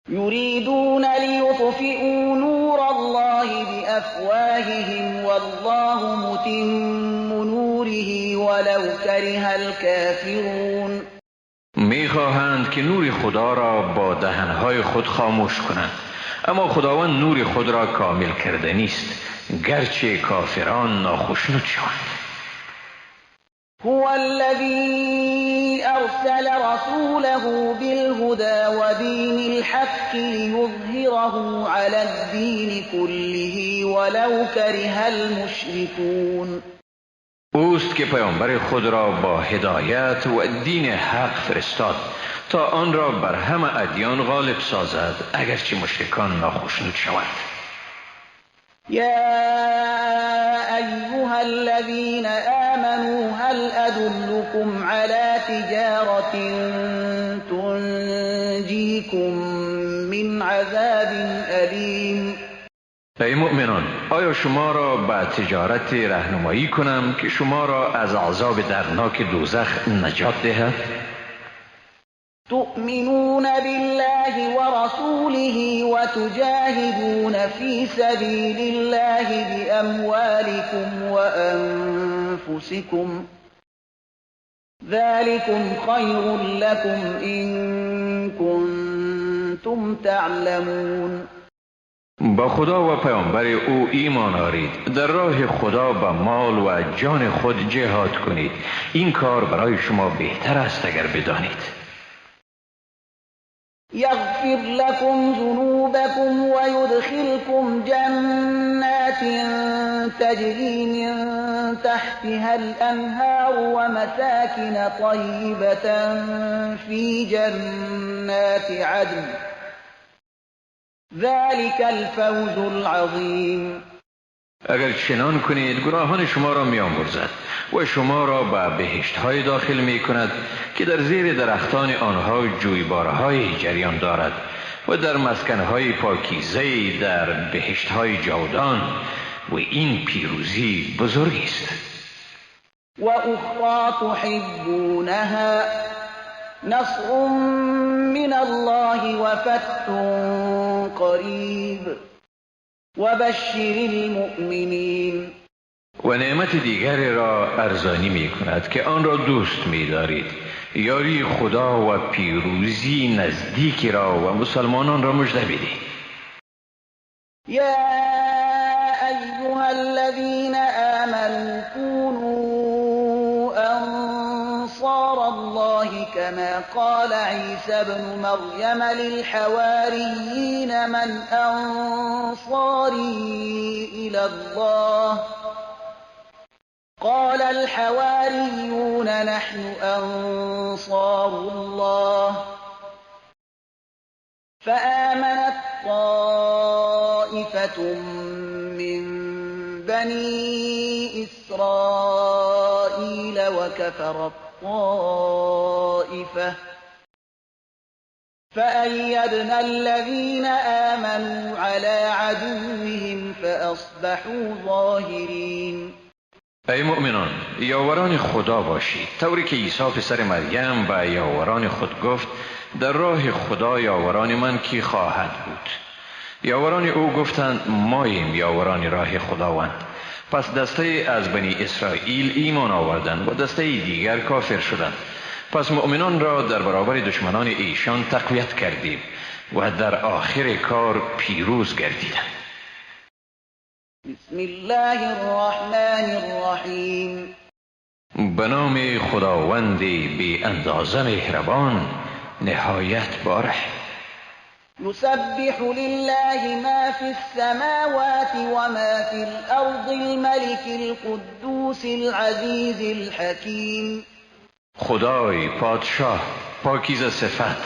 C: يريدون ليطفئوا نور الله بأفواههم والله متم نوره ولو كره الكافرون.
B: میخواهند که نور خدا را با دهنهای خود خاموش کنند، اما خداوند نور خود را کامل کرده نیست گرچه کافران ناخشنود شوند.
C: هو الذي أرسل رسوله بالهدى ودين الحق ليظهره على الدين كله ولو كره المشركون.
B: اوست که پیامبر خود را با هدایت و دین حق فرستاد تا آن را بر همه ادیان غالب سازد اگرچه مشرکان ناخشنود شوند.
C: يا أيها الذين آمنوا هل أدلكم على تجارة تنجيكم من عذاب أليم.
B: ای مؤمنان، آیا شما را به تجارت راهنمایی کنم که شما را از عذاب دردناک دوزخ نجات دهد؟
C: تؤمنون بالله ورسوله وتجاهدون في سبيل الله بأموالكم وأنفسكم ذلكم خير لكم إن كنتم تعلمون.
B: با خدا و پیامبر او ایمان آورید، در راه خدا با مال و جان خود جهاد کنید، این کار برای شما بهتر است اگر بدانید.
C: يغفر لكم ذنوبكم ويدخلكم جنات تجري من تحتها الأنهار ومساكن طيبة في جنات عدن ذلك الفوز العظيم.
B: اگر چنان کنید گناهان شما را می‌آمرزد و شما را به بهشت‌های داخل می‌کند که در زیر درختان آنها جویبارهای جریان دارد و در مسکن‌های پاکیزه در بهشت‌های جاودان و این پیروزی بزرگی است.
C: و اخرى تحبونها نصر من الله و فتح قریب وبشر المؤمنین.
B: و نعمت دیگری را ارزانی می کند که آن را دوست می دارید، یاری خدا و پیروزی نزدیکی را و مسلمانان را مژده بدهید.
C: یا ایها الذین آمنوا كونوا انصار الله كما قال عيسى ابن مريم للحواريين من أنصاري إلى الله قال الحواريون نحن أنصار الله فآمنت طائفة من بني إسرائيل وكفرت طائفة فأيدنا الذين آمنوا على عدوهم فأصبحوا ظاهرين.
B: ای مؤمنان، یاوران خدا باشید، طوری که عیسی پسر مریم به یاوران خود گفت در راه خدا یاوران من کی خواهد بود؟ یاوران او گفتند ماییم یاوران راه خداوند. پس دسته از بنی اسرائیل ایمان آوردند و دسته دیگر کافر شدند. پس مؤمنان را در برابر دشمنان ایشان تقویت کردیم و در آخر کار پیروز گردیدند.
C: بسم الله الرحمن الرحیم.
B: به نام خداوند بی اندازه مهربان نهایت باره.
C: يسبح لله ما في السماوات وما في الأرض الملك القدوس العزیز الحکیم.
B: خدای پادشاه پاکیزه صفت،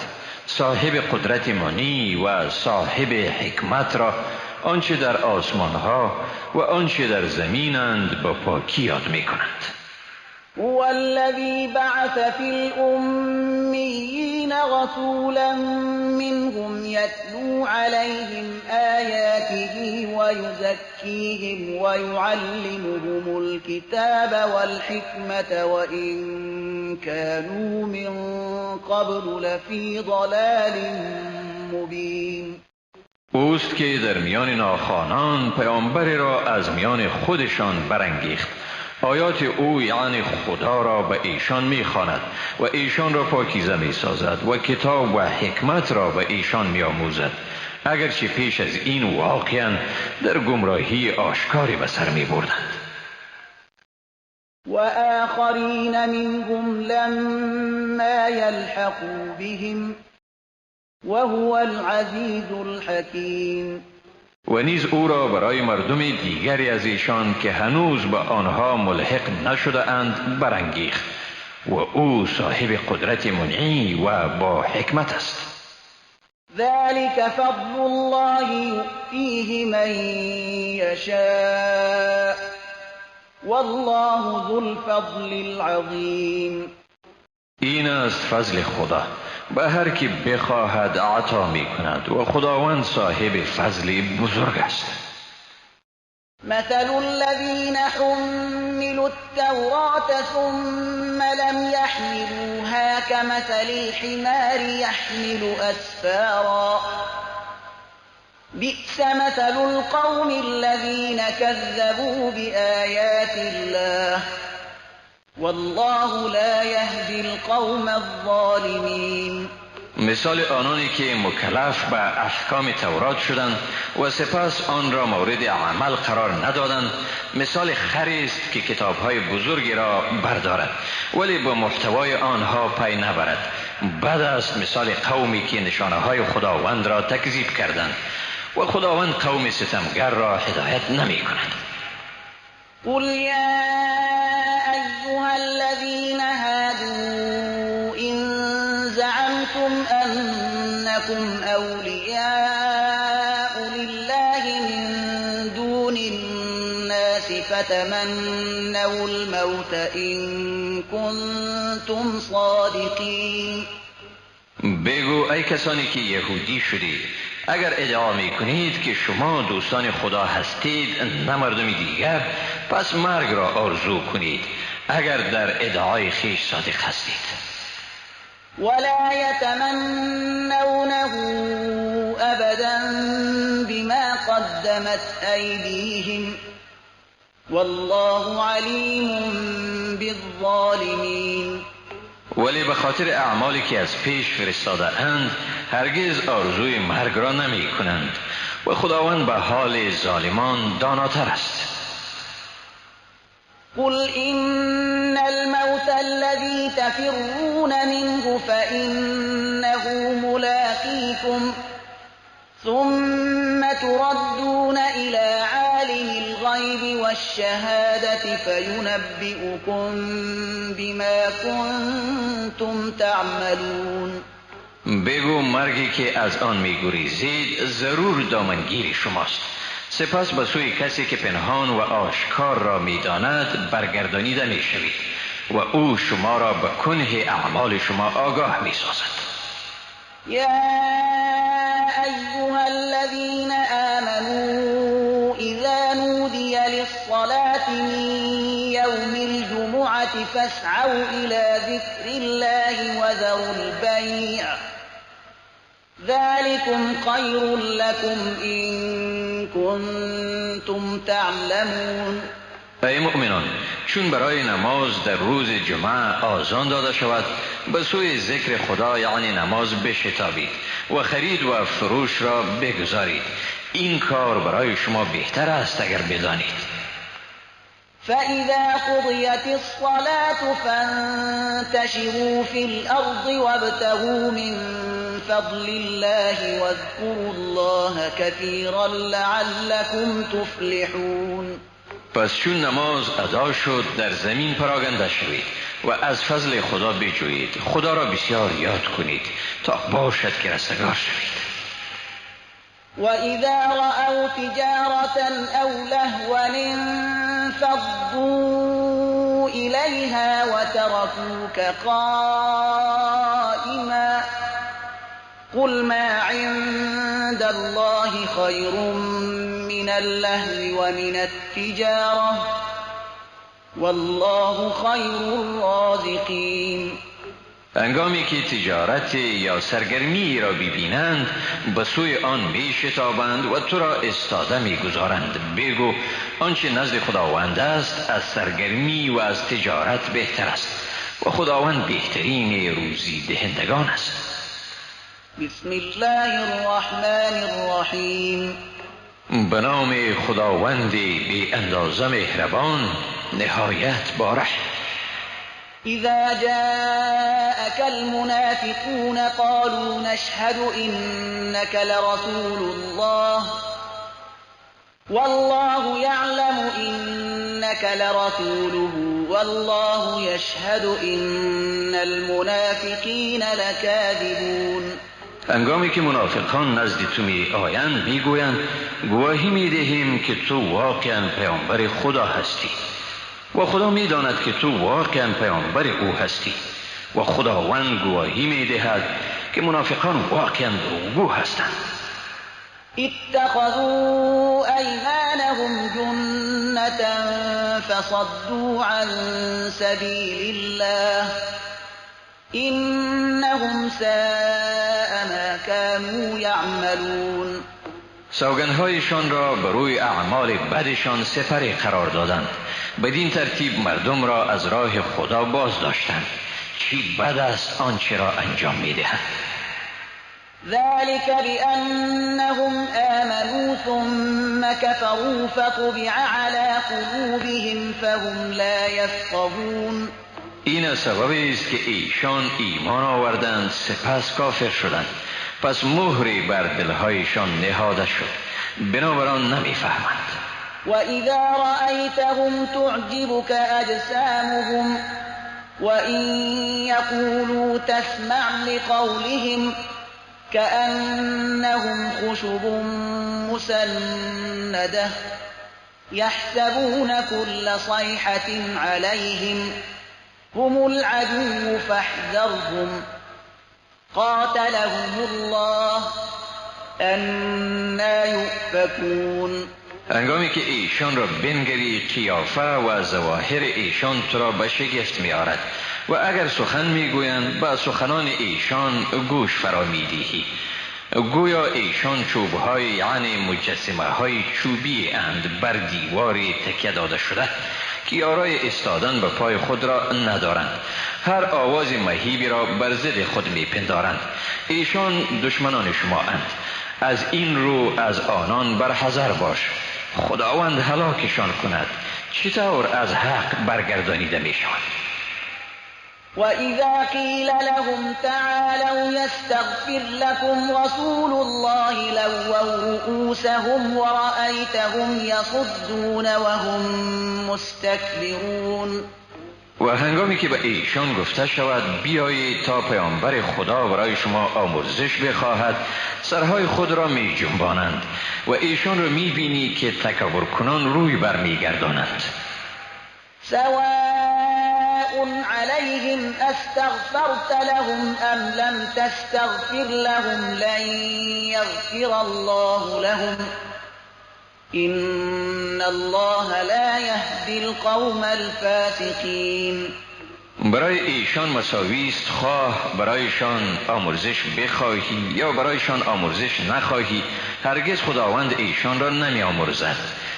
B: صاحب قدرت منی و صاحب حکمت را آنچه در آسمان ها و آنچه در زمینند با پاکی یاد می کنند.
C: هو الذي بعث في الأميين رسولا منهم يتلو عليهم آياته ويزكيهم ويعلمهم الكتاب والحكمة وإن كانوا من قبل لفي ضلال مبين.
B: اوست که در میان ناخوانان پیامبری را از میان خودشان برانگیخت، آیات او یعنی خدا را به ایشان میخواند و ایشان را پاکیزه میسازد و کتاب و حکمت را به ایشان میآموزد، اگرچه پیش از این واقعا در گمراهی آشکاری به سر میبردند.
C: و آخرین منهم لما يلحقوا بهم وهو العزیز الحکیم.
B: و نیز او را برای مردم دیگری از ایشان که هنوز به آنها ملحق نشده اند برانگیخت و او صاحب قدرت منعی و با حکمت است.
C: ذلك فضل الله يؤتيه من يشاء والله ذو الفضل العظیم.
B: این است فضل خدا، به هر که بخواهد عطا می کند و خداوند صاحب فضل بزرگ است.
C: مثل الذين حملوا التوراة ثم لم يحملوها كمثل الحمار يحمل أسفارا بئس مثل القوم الذين كذبوا بآيات الله والله لا يهدي القوم الظالمين.
B: مثال آنانی که مکلف به احکام تورات شدند و سپس آن را مورد عمل قرار ندادند، مثال خری است که کتاب‌های بزرگی را بردارد ولی به محتوای آنها پی نبرد. بد است مثال قومی که نشانه‌های خداوند را تکذیب کردند و خداوند قوم ستمگر را هدایت نمی‌کند.
C: قل یا أيها الذين هادوا إن زعمتم أنكم أولياء لله من دون الناس فتمنوا الموت إن كنتم صادقين.
B: بگو ای کسانی که یهودی شدید، اگر ادعا می کنید که شما دوستان خدا هستید نه مردم دیگر، پس مرگ را آرزو کنید اگر در ادعای خیش صادق هستید.
C: ولا يتمنونه أبدا بما قدمت أيديهم والله عليم بالظالمين.
B: ولی به خاطر اعمالی که از پیش فرستاده اند هرگز آرزوی مرگ را نمی کنند و خداوند به حال ظالمان داناتر است.
C: قل إن الموت الذي تفرون منه فإنه ملاقيكم ثم تردون إلى عالم الغيب والشهادة فينبئكم بما كنتم تعملون.
B: بگو مرگی که از آن می‌گریزید ضرور دامنگیر شماست، سپس به سوی کسی که پنهان و آشکار را می‌داند برگردانیده می‌شوید و او شما را به کنه اعمال شما آگاه می‌سازد.
C: یا أيها الذين آمنوا إذا نودي للصلاة من يوم الجمعة فاسعوا إلى ذكر الله وذروا البيع ذلكم خير لكم إن كنتم تعلمون.
B: ای مؤمنان، چون برای نماز در روز جمعه آذان داده شود به سوی ذکر خدا یعنی نماز بشتابید و خرید و فروش را بگذارید، این کار برای شما بهتر است اگر بدانید.
C: فإذا قضيت الصلاة فانتشروا في الأرض وابتغوا من فضل الله واذكروا الله كثيرا لعلكم تفلحون.
B: پس چون نماز ادا شد در زمین پراگنده شوید و از فضل خدا بجویید، خدا را بسیار یاد کنید تا باشد که رستگار شوید.
C: وَإِذَا رَأَوْا تِجَارَةً أَوْ لَهْوًا انفَضُّوا إِلَيْهَا وَتَرَكُوكَ قَائِمًا قُلْ مَا عِندَ اللَّهِ خَيْرٌ مِّنَ اللَّهْوِ وَمِنَ التِّجَارَةِ وَاللَّهُ خَيْرُ الرَّازِقِينَ.
B: هنگامی که تجارت یا سرگرمی را ببینند به سوی آن می شتابند و تو را استاده می گذارند. بگو آنچه نزد خداوند است از سرگرمی و از تجارت بهتر است و خداوند بهترین روزی دهندگان است.
C: بسم الله الرحمن الرحیم.
B: به نام خداوند بی اندازه مهربان نهایت باره.
C: إذا جاءك المنافقون قالوا نشهد إنك لرسول الله والله يعلم إنك لرسوله والله يشهد إن المنافقين لكاذبون.
B: هنگامی که منافقان نزد تو می آیند می گویند گواهی می دهیم که تو واقعا پیامبر خدا هستی و خدا می داند که تو واقعا پیامبر او هستی و خداوند گواهی می دهد که منافقان واقعا دروغگو هستند.
C: اتخذوا أيمانهم جنة فصدوا عن سبيل الله إنهم ساء ما كانوا يعملون.
B: سوگندهایشان را بر روی اعمال بدشان سپری قرار دادند، بدین ترتیب مردم را از راه خدا باز داشتند. چی بد است آنچه را انجام می‌دهند.
C: ذلك بأنهم آمنوا ثم كفروا فطبع على قلوبهم فهم لا يفقهون.
B: این سبب است که ایشان ایمان آوردند سپس کافر شدند، پس مهری بر دلهایشان نهاده شد، بنابراین نمیفهمند.
C: وَإِذَا رَأَيْتَهُمْ تُعْجِبُكَ أَجْسَامُهُمْ وَإِنْ يَقُولُوا تَسْمَعْ لِقَوْلِهِمْ كَأَنَّهُمْ خُشُبٌ مُّسَنَّدَةٌ يَحْسَبُونَ كُلَّ صَيْحَةٍ عَلَيْهِمْ هُمُ الْعَدُوُّ فَاحْذَرْهُمْ قَاتَلَهُمُ اللَّهُ أَنَّىٰ يُؤْفَكُونَ.
B: هنگامی که ایشان را بنگری قیافه و ظواهر ایشان تو را به شگفت می آرد و اگر سخن می گویند به سخنان ایشان گوش فرا می دهی. گویا ایشان چوبهای یعنی مجسمه های چوبی اند بر دیواری تکیه داده شده که یارای استادن به پای خود را ندارند. هر آواز مهیبی را بر ضد خود می پندارند. ایشان دشمنان شما اند، از این رو از آنان برحذر باش. خداوند هلاکشان کند. چطور از حق برگردانیده می شوند؟
C: وَإِذَا قِيلَ لَهُمْ تَعَالَوْا يَسْتَغْفِرْ لَكُمْ رَسُولُ اللَّهِ لَوَّوْا رُءُوسَهُمْ وَرَأَيْتَهُمْ يَصُدُّونَ وَهُمْ مُسْتَكْبِرُونَ.
B: و هنگامی که به ایشان گفته شود بیایید تا پیامبر خدا برای شما آمرزش بخواهد، سرهای خود را می جنبانند و ایشان را می بینی که تکبر کنان روی بر می گردانند.
C: سواء عليهم استغفرت لهم ام لم تستغفر لهم لن يغفر الله لهم إن الله لا يهدي القوم الفاسقين.
B: برای ایشان مساوی است خواه برایشان آمرزش بخواهی یا برایشان آمرزش نخواهی، هرگز خداوند ایشان را نمی آمرزد.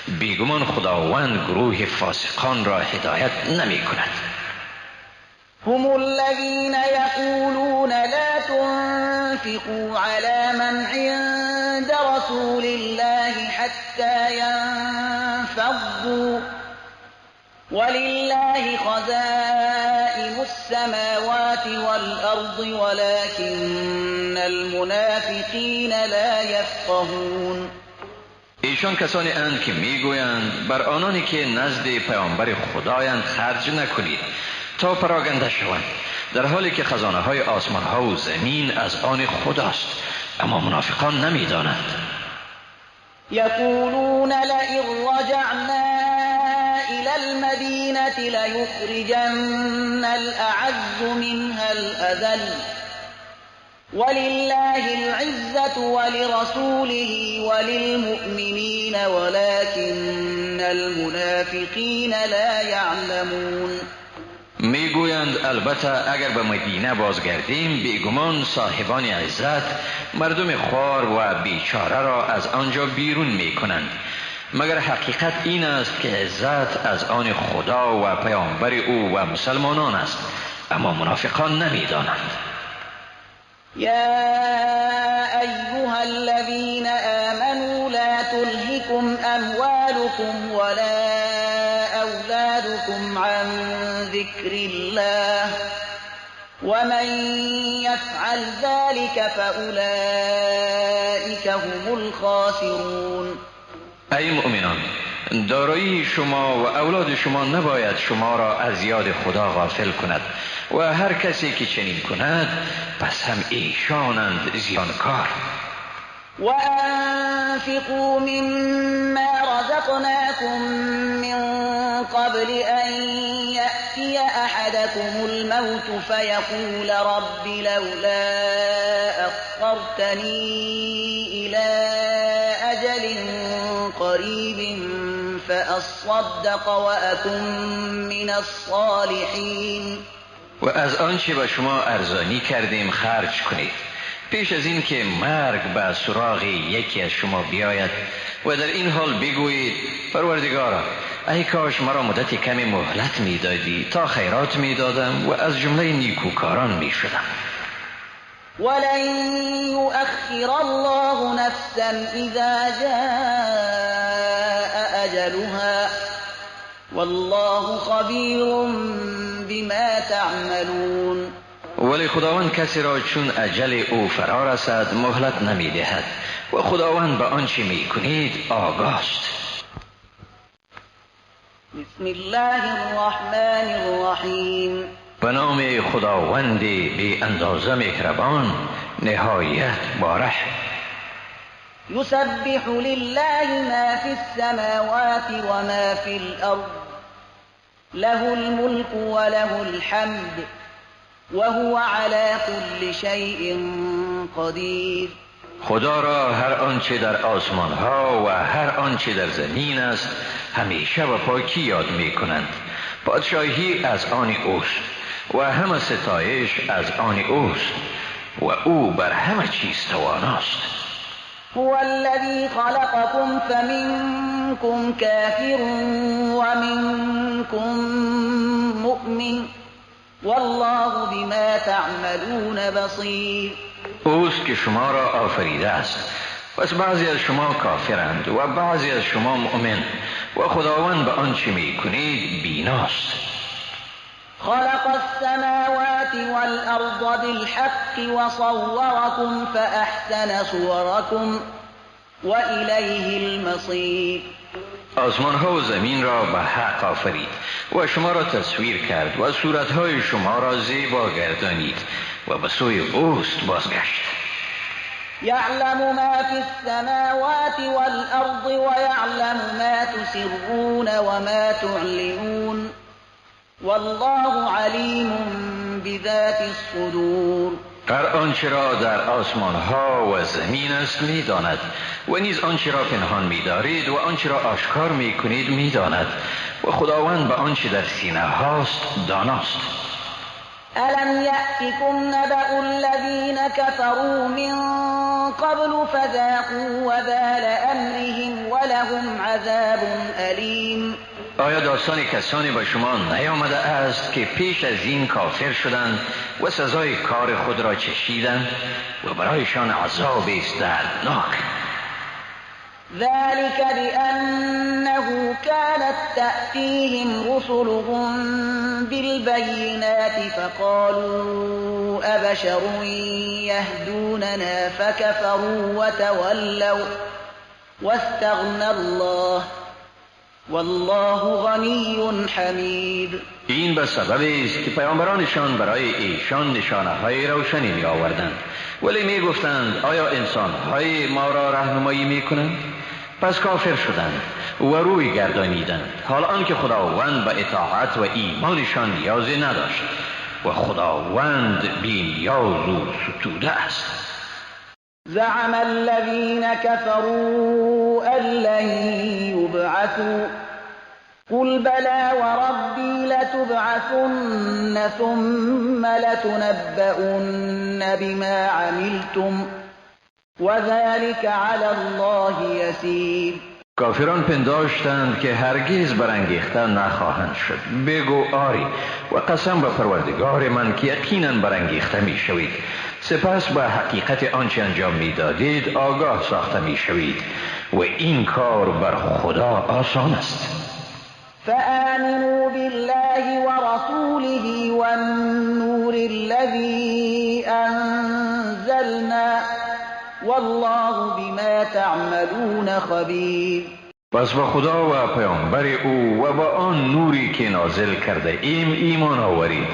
B: بیگمان خداوند گروه فاسقان را هدایت نمی کند.
C: هم الذين يقولون لا تنفقوا على من عند رسول الله حتى ينفضوا ولله خزائن السماوات والأرض ولكن المنافقین لا یفقهون.
B: ایشان کسانی اند که میگویند بر آنانی که نزد پیامبر خدایند خرج نکنید تا پراگنده شوند، در حالی که خزانه های آسمان ها و زمین از آن خداست، اما منافقان نمیدانند.
C: یقولون لئن رجعنا إلى المدينة ليخرجن الأعز منها الأذل ولله العزة ولرسوله وللمؤمنين ولكن المنافقين لا يعلمون.
B: میگویند البته اگر به مدینه بازگردیم بیگمان صاحبان عزت مردم خوار و بیچاره را از آنجا بیرون میکنند، مگر حقیقت این است که عزت از آن خدا و پیامبر او و مسلمانان است، اما منافقان نمیدانند.
C: یا ایها الذین آمنوا لا تلهکم اموالکم ولا اولادکم عن ذکر الله ومن یفعل ذلك فأولئک هم الخاسرون.
B: ای مؤمنان، دارایی شما و اولاد شما نباید شما را از یاد خدا غافل کند و هر کسی که چنین کند پس هم ایشانند زیانکار.
C: وأنفقوا مما رزقناكم من قبل أن يأتي أحدكم الموت فيقول رب لولا أخرتني إلى أجل قريب فأصدق وأكن من الصالحين.
B: و از آنچه به شما ارزانی کردیم خرج کنید پیش از این که مرگ به سراغ یکی از شما بیاید و در این حال بگویید پروردگارا ای کاش مرا مدت کمی مهلت میدادی تا خیرات میدادم و از جمله نیکوکاران میشدم.
C: ولن يؤخر الله نفسا اذا جاء اجلها والله خبیر بما تعملون.
B: ولی خداوند کسی را چون اجل او فرا رسد مهلت نمی دهد و خداوند به آنچه می کنید آگاه است.
C: بسم الله الرحمن الرحیم.
B: به نام خداوند بی اندازه مهربان نهایت باره.
C: یسبح لله ما فی السماوات و ما فی الارض له الملك وله الحمد وهو على كل شيء قدیر.
B: خدا را هر آنچه در آسمان ها و هر آنچه در زمین است همیشه و پاکی یاد می کنند. پادشاهی از آن اوست و همه ستایش از آن اوست و او بر همه چیز تواناست.
C: هو الذي خلقكم فمنكم كافر ومنكم مؤمن والله بما تعملون بصیر.
B: اوست که شما را آفریده است، پس بعضی از شما کافرند و بعضی از شما مؤمن و خداوند به آنچه می کنید بیناست.
C: خلق السماوات والأرض بالحق وصوركم فأحسن صوركم وإليه المصير.
B: آسمان ها و زمین را به حق آفرید و شما را تصویر کرد و صورتهای شما را زیبا گردانید و به سوی اوست بازگشت.
C: یعلم ما فی السماوات والأرض ويعلم ما تسرون وما تعلنون والله علیم بذات الصدور.
B: هر آنچه را در آسمان ها و زمین است می داند و نیز آنچه را پنهان می دارید و آنچه را آشکار می کنید می داند و خداوند به آنچه در سینه هاست داناست.
C: الم یأتکم نبأ الذین کفروا من قبل فذاقوا وبال امرهم ولهم عذاب علیم.
B: آیا داستان کسانی به شما نیامده است که پیش از این کافر شدند و سزای کار خود را چشیدند و برایشان عذاب است دردناک؟
C: ذلك بأنه كان كانت تأتيهم رسلهم بالبينات فقالوا أبشر يهدوننا فكفروا وتولوا واستغنى الله والله غنی حمید.
B: این به سببی است که پیامبرانشان برای ایشان نشانه‌های روشنی می آوردند، ولی می گفتند آیا انسان‌های ما را راهنمایی می کنند؟ پس کافر شدند و روی گردانیدند، حال آنکه خداوند به اطاعت و ایمانشان نیازی نداشت و خداوند بی‌نیاز و ستوده است.
C: زعم الذين كفروا أن لن يبعثوا قل بلى وربي لتبعثن ثم لتنبؤن بما عملتم وذلك على الله يسير.
B: کافران پنداشتند که هرگز برانگیخته نخواهند شد. بگو آری و قسم به پروردگار من که یقینا برانگیخته می شوید، سپس به حقیقت آنچه انجام می دادید آگاه ساخته می شوید و این کار بر خدا آسان است.
C: فآمنوا بالله ورسوله والنور الذي أنزلنا والله بما تعملون خبیر.
B: پس به خدا و پیامبر او و با آن نوری که نازل کرده ایم ایمان آورید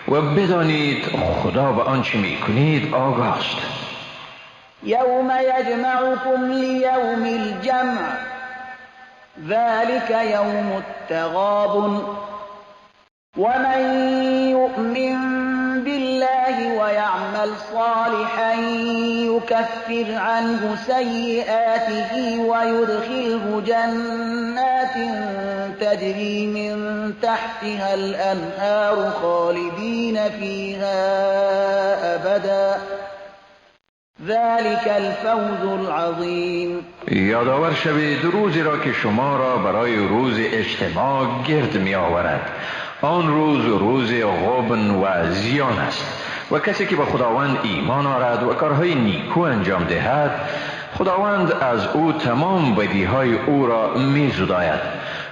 B: و بدانید خدا به آنچه می کنید آگاه است.
C: یوم یجمعکم لیوم الجمع ذلك یوم التغابن ومن یؤمن بالله ويعمل صالحا يكفر عنه سيئاته ويدخله جنات تجري من تحتها الأنهار خالدين فيها أبدا ذلك الفوز العظیم.
B: یادآور شوید روزی را که شما را برای روز اجتماع گرد می آورد. آن روز غبن و زیان است و کسی که به خداوند ایمان آورد و کارهای نیکو انجام دهد خداوند از او تمام بدیهای او را می زداید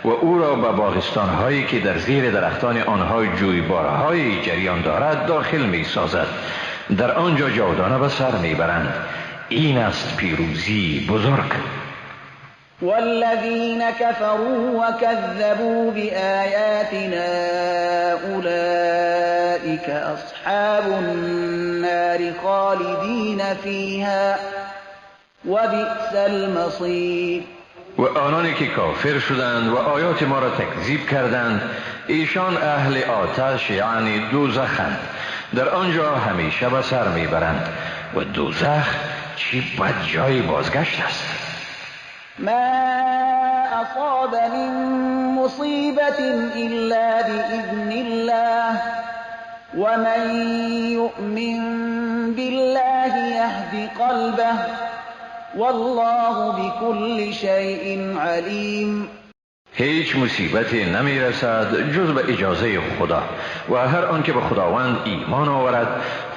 B: و او را به باغستان‌هایی که در زیر درختان آنها جویبارهای جریان دارد داخل می سازد. در آنجا جاودانه به سر می برند. این است پیروزی بزرگ.
C: والذين كفروا وكذبوا بآياتنا أولئك أصحاب النار خالدين فيها وبئس المصير.
B: و آنانی که کافر شدند و آیات ما را تکذیب کردند ایشان اهل آتش یعنی دوزخند، در آنجا همیشه به سر میبرند و دوزخ چی بد جای بازگشت است.
C: ما أصاب من مصيبة إلا بإذن الله ومن يؤمن بالله يهد قلبه والله بكل شيء عليم.
B: هیچ مصیبتی نمی رسد جز به اجازه خدا و هر آنکه به خداوند ایمان آورد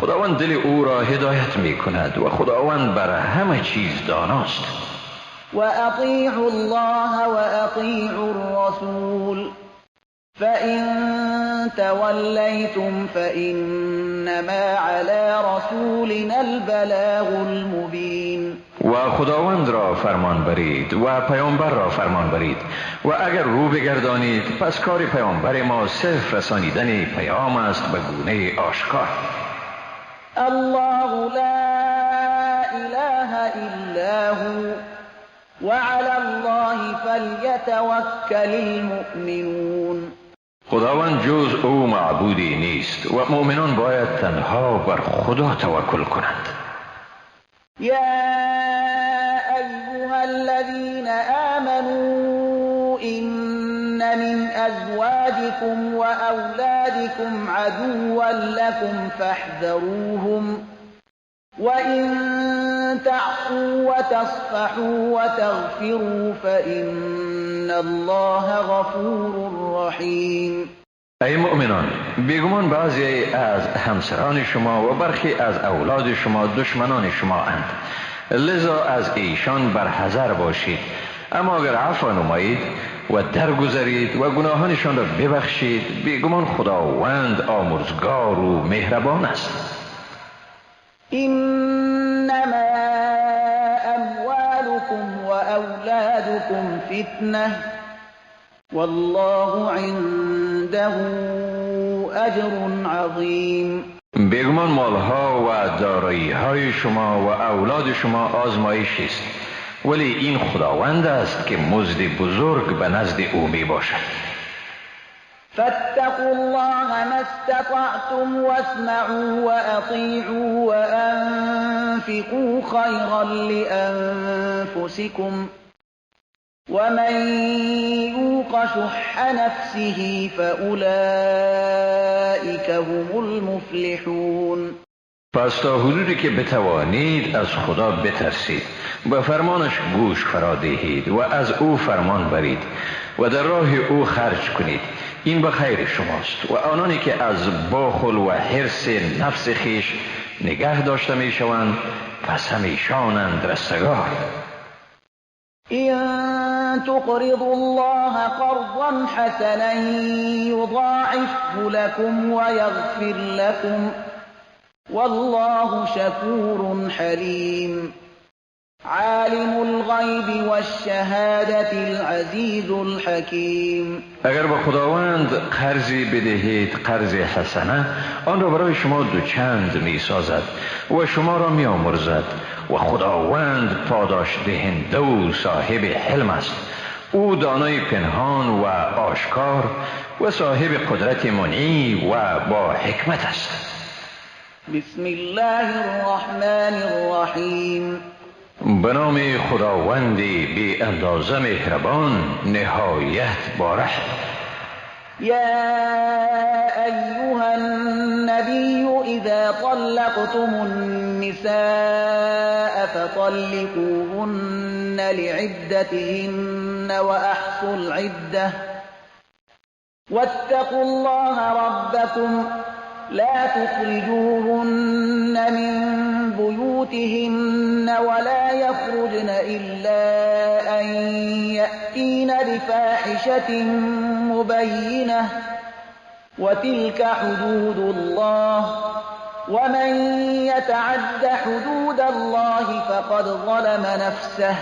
B: خداوند دل او را هدایت می کند و خداوند بر همه چیز داناست.
C: وأطيعوا الله وأطيعوا الرسول فإن توليتم فإنما على رسولنا البلاغ المبين.
B: و خداوند را فرمان برید و پیامبر را فرمان برید و اگر رو بگردانید پس کار پیامبر ما صرف رسانیدن پیام است به گونه آشکار.
C: الله لا إله إلا هو وعلى الله فليتوكل المؤمنون.
B: خداوند جز او معبودی نیست و مؤمنان باید تنها بر خدا توکل کنند.
C: يا أيها الذين آمنوا إن من أزواجكم وأولادكم عدوا لكم فاحذروهم وإن تعفوا وتصفحوا وتغفروا فإن الله غفور رحیم.
B: ای مؤمنان، بیگمان بعضی از همسران شما و برخی از اولاد شما دشمنان شما اند، لذا از ایشان برحذر باشید، اما اگر عفو نمایید و درگذرید و گناهانشان را ببخشید. بیگمان خداوند آمرزگار و مهربان است.
C: إنما أموالكم وأولادكم فتنة والله عنده أجر عظيم.
B: بیگمان مالها و دارایی‌های شما و اولاد شما آزمایش است، ولی این خداوند است که مزد بزرگ به نزد او می باشد.
C: فاتقوا الله ما استطعتم واسمعوا وأطيعوا وأنفقوا خيرا لأنفسكم ومن يوق شح نفسه فأولئك هم المفلحون.
B: پس تا حدودی که بتوانید از خدا بترسید، به فرمانش گوش فرا دهید و از او فرمان برید و در راه او خرج کنید. این به خیر شماست. و آنانی که از بخل و حرص نفس خیش نگه داشته می شوند، پس همیشانند رستگار.
C: إن تقرضوا الله قرضا حسنا يضاعفه لكم ويغفر لكم والله شكور حليم. عالم الغیب والشهادة العزیز الحکیم.
B: اگر به خداوند قرضی بدهید، قرض حسنه، آن را برای شما دوچند می سازد و شما را می آمرزد و خداوند پاداش دهنده و صاحب حلم است. او دانای پنهان و آشکار و صاحب قدرت منعی و با حکمت است.
C: بسم الله الرحمن الرحیم.
B: به نام خداوند بی اندازه مهربان، نهایت باره.
C: يا أيها النبي إذا طلقتم النساء فطلقوهن لعدتهن وأحصوا العدة واتقوا الله ربكم لا تخرجوهن من بيوتهن ولا يخرجن إلا أن يأتين بفاحشة مبينة وتلك حدود الله ومن يتعد حدود الله فقد ظلم نفسه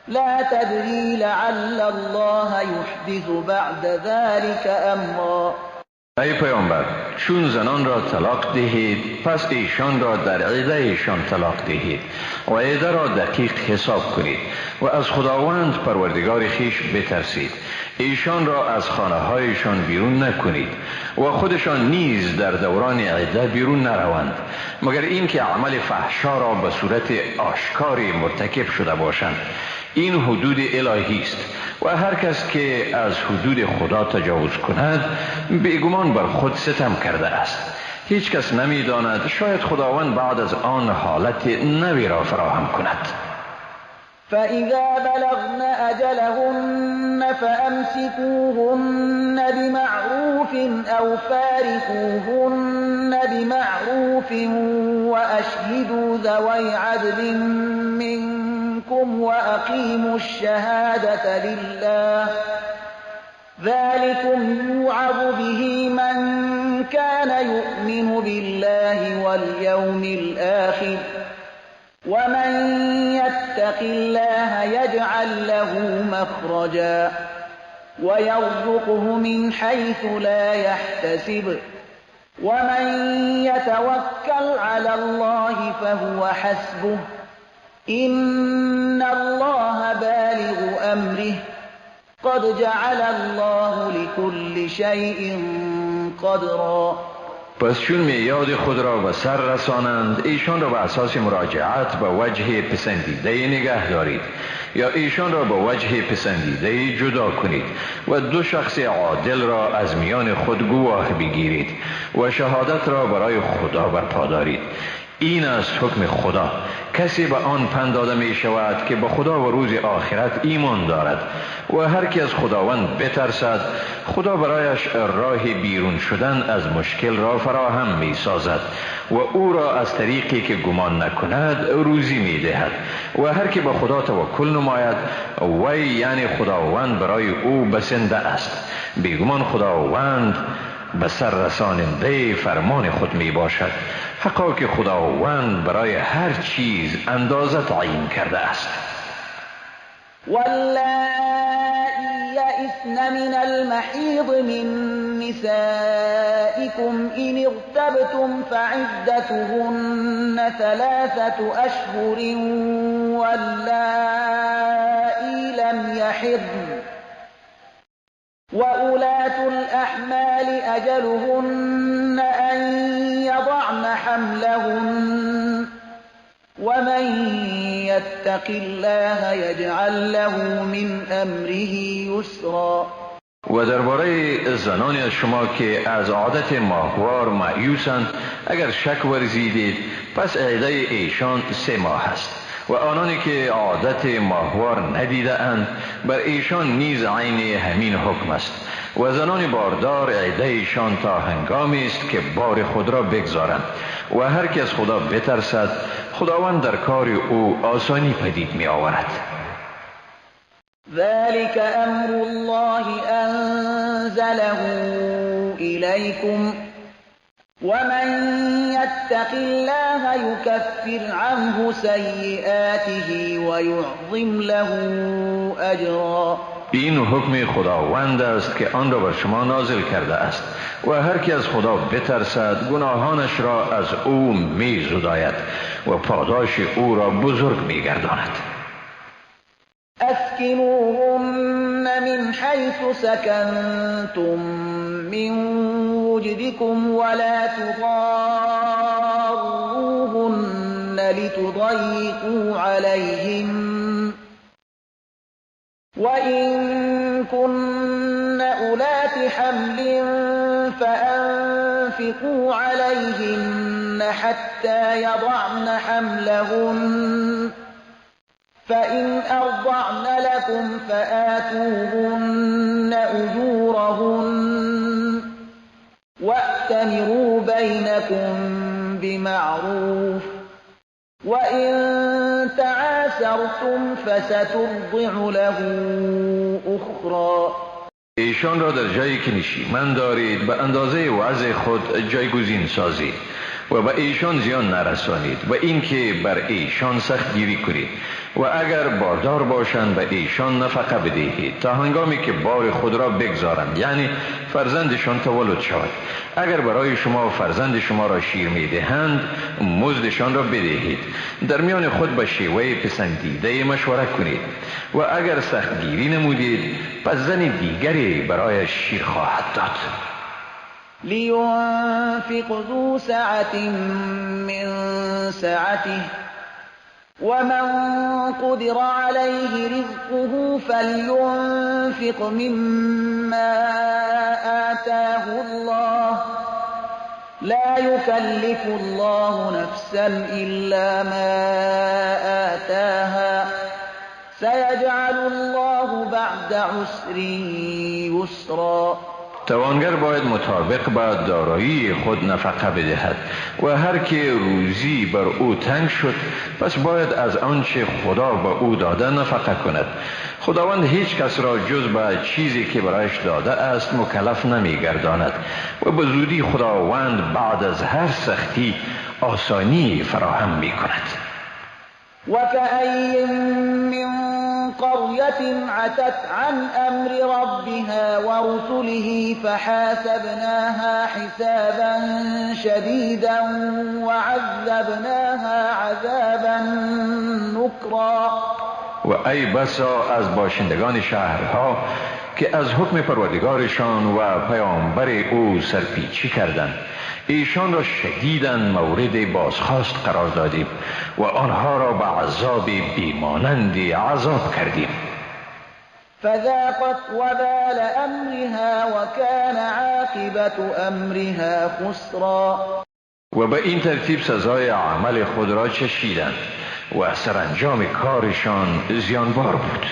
C: لا تدري لعل الله يحدث بعد ذلك أمرا.
B: ای پیامبر، چون زنان را طلاق دهید، پس ایشان را در عده ایشان طلاق دهید و عده را دقیق حساب کنید و از خداوند پروردگار خیش بترسید. ایشان را از خانه هایشان بیرون نکنید و خودشان نیز در دوران عده بیرون نروند، مگر اینکه عمل فحشا را به صورت آشکاری مرتکب شده باشند. این حدود الهی است و هر کس که از حدود خدا تجاوز کند، بیگمان بر خود ستم کرده است. هیچ کس نمی داند شاید خداوند بعد از آن حالت نوی را فراهم کند.
C: فإذا بلغن أجلهن فأمسكوهن بمعروف أو فارقوهن بمعروف وأشهدوا ذوي عدل منكم وأقيموا الشهادة لله ذلكم يوعظ به من كان يؤمن بالله واليوم الآخر ومن يتق الله يجعل له مخرجا ويرزقه من حيث لا يحتسب ومن يتوكل على الله فهو حسبه إن الله بالغ أمره قد جعل الله لكل شيء قدرا.
B: پس چون میاد خود را به سر رسانند، ایشان را به اساس مراجعت به وجه پسندیده نگه دارید یا ایشان را به وجه پسندیده جدا کنید و دو شخص عادل را از میان خود گواه بگیرید و شهادت را برای خدا برپا دارید. این است حکم خدا. کسی به آن پند داده می شود که به خدا و روز آخرت ایمان دارد و هر کی از خداوند بترسد، خدا برایش راه بیرون شدن از مشکل را فراهم می سازد و او را از طریقی که گمان نکند روزی می دهد و هر کی به خدا توکل نماید، وی یعنی خداوند برای او بسنده است. بیگمان خداوند به سر رساننده فرمان خود می باشد. حقا که خداوند برای هر چیز اندازه تعیین کرده است.
C: واللائي يئسن من المحيض من نسائكم إن ارتبتم فعدتهن 3 أشهر واللائي لم يحضن وأولاة الأحمال أجلهن أن يضعن حملهن ومن يتق الله يجعل له من أمره يسرا.
B: و درباره زنانی از شما که از عادت ماهوار مایوسند، اگر شک ورزیدید پس عده ایشان 3 ماه است و آنانی که عادت ماهوار ندیده اند بر ایشان نیز عین همین حکم است و زنان باردار عده ایشان تا هنگامی است که بار خود را بگذارند و هر که از خدا بترسد خداوند در کار او آسانی پدید می آورد.
C: ذلك امر الله انزله إليكم ومن يتق الله يكفر عنه سيئاته ويعظم له أجرا.
B: این حکم خداوند است که آن را بر شما نازل کرده است و هر کی از خدا بترسد گناهانش را از او می زداید و پاداش او را بزرگ می گرداند.
C: اسکنوهن من حيث سكنتم من وجدكم ولا تضاروهن لتضيقوا عليهن وإن كن أولات حمل فأنفقوا عليهن حتى يضعن حملهن فإن أرضعن لكم فآتوهن أجورهن وأتمروا بينكم بمعروف وإن تعاسرتم فسترضع له أخرى.
B: ایشان را در جایی که نشیمن دارید به اندازه وضع خود جایگزین سازید و به ایشان زیان نرسانید و اینکه بر ایشان سخت گیری کنید و اگر باردار باشند به ایشان نفقه بدهید تا هنگامی که بار خود را بگذارند، یعنی فرزندشان تولد شود. اگر برای شما فرزند شما را شیر میدهند مزدشان را بدهید. در میان خود به شیوه پسندیده مشوره کنید و اگر سخت گیری نمودید پس زن دیگری برای شیر خواهد داد.
C: لينفق ذو سعة من سعته ومن قدر عليه رزقه فلينفق مما آتاه الله لا يكلف الله نفسا إلا ما آتاها سيجعل الله بعد عسر يسرا.
B: توانگر باید مطابق با دارایی خود نفقه بدهد و هر که روزی بر او تنگ شد پس باید از آنچه خدا به او داده نفقه کند. خداوند هیچ کس را جز به چیزی که برایش داده است مکلف نمی گرداند و به زودی خداوند بعد از هر سختی آسانی فراهم می کند.
C: وكأي من قرية عتت عن أمر ربها ورسله فحاسبناها حسابا شديدا وعذبناها عذابا نكرا.
B: و ای بسا از باشندگان شهرها که از حکم پروردگارشان و پیامبر او سرپیچی کردند، ایشان را شدیداً مورد بازخواست قرار دادیم و آنها را به عذاب بیمانندی عذاب کردیم.
C: فذاقت وبال أمرها وكان عاقبة أمرها خسرا.
B: و به این ترتیب سزای عمل خود را چشیدند و سرانجام کارشان زیانبار بود.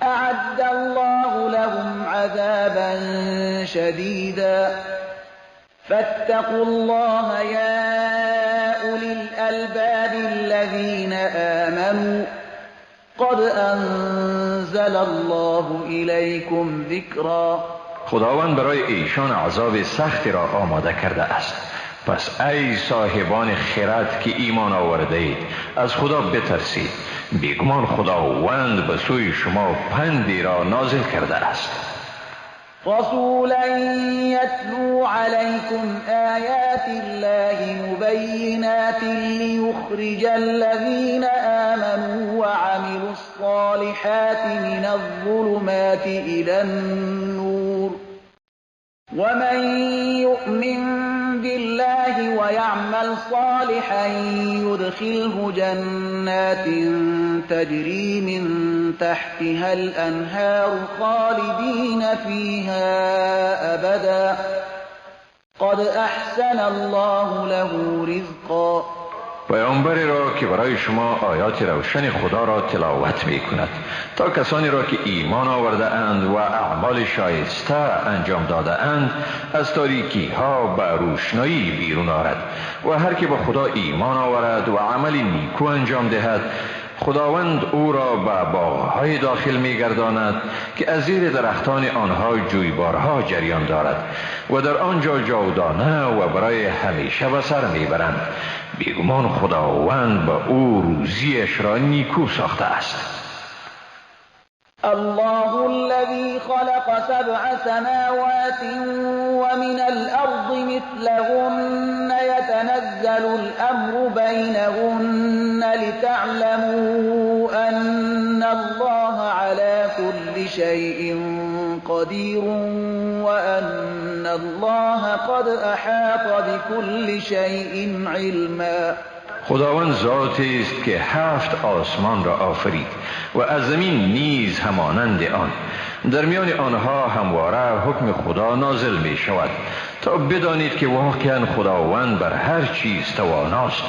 C: اعد الله لهم عذابا شدیدا فاتقوا الله یا اولی الالباب الذین آمنوا قد انزل الله الیکم ذکرا.
B: خداوند برای ایشان عذاب سختی را آماده کرده است. پس ای صاحبان خرد که ایمان آورده اید از خدا بترسید. بیگمان خداوند به سوی شما پندی را نازل کرده است.
C: رسولا یتلو علیکم آیات الله مبینات لیخرج الذین آمنوا وعملوا الصالحات من الظلمات الی النور ومن یؤمن بالله ويعمل صالحا يدخله جنات تجري من تحتها الأنهار خالدين فيها أبدا قد أحسن الله له رزقا.
B: پیامبری را که برای شما آیات روشن خدا را تلاوت می کند تا کسانی را که ایمان آورده اند و اعمال شایسته انجام داده اند از تاریکی ها به روشنایی بیرون آرد و هر که به خدا ایمان آورد و عملی نیکو انجام دهد خداوند او را به باغ‌های داخل می‌گرداند که از زیر درختان آنها جویبارها جریان دارد و در آنجا جاودانه و برای همیشه به سر می‌برند. بیگمان خداوند به او روزیش را نیکو ساخته است.
C: الله الذي خلق 7 سماوات ومن الأرض مثلهن يتنزل الأمر بينهن لتعلموا أن الله على كل شيء قدير وأن الله قد أحاط بكل شيء علما.
B: خداوند ذاتی است که 7 آسمان را آفرید و از زمین نیز همانند آن. در میان آنها همواره حکم خدا نازل می شود تا بدانید که واقعا خداوند بر هر چیز تواناست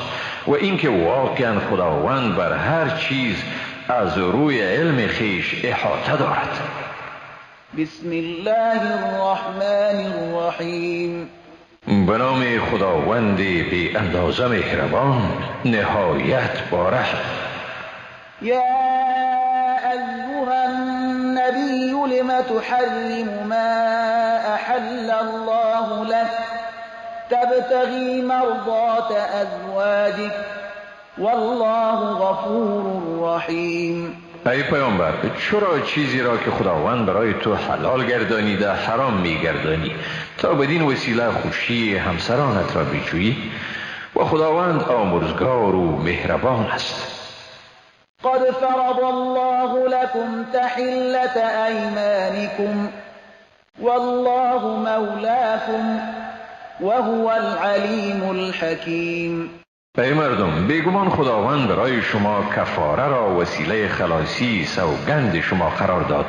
B: و اینکه واقعا خداوند بر هر چیز از روی علم خیش احاطه دارد.
C: بسم الله الرحمن الرحیم.
B: به نام خداوند بی اندازه مهربان نهایت باره.
C: یا ایها النبی لم تحرم ما احل الله لك تبتغی مرضات ازواجك والله غفور رحیم.
B: ای پیامبر چرا چیزی را که خداوند برای تو حلال گردانیده حرام می‌گردانی تا بدین وسیله خوشی همسرانت را بجویی و خداوند آمرزگار و مهربان است.
C: قد فرض الله لكم تحلة أيمانكم والله مولاكم وهو العليم الحكيم.
B: ای مردم بیگمان خداوند برای شما کفاره را وسیله خلاصی سوگند شما قرار داد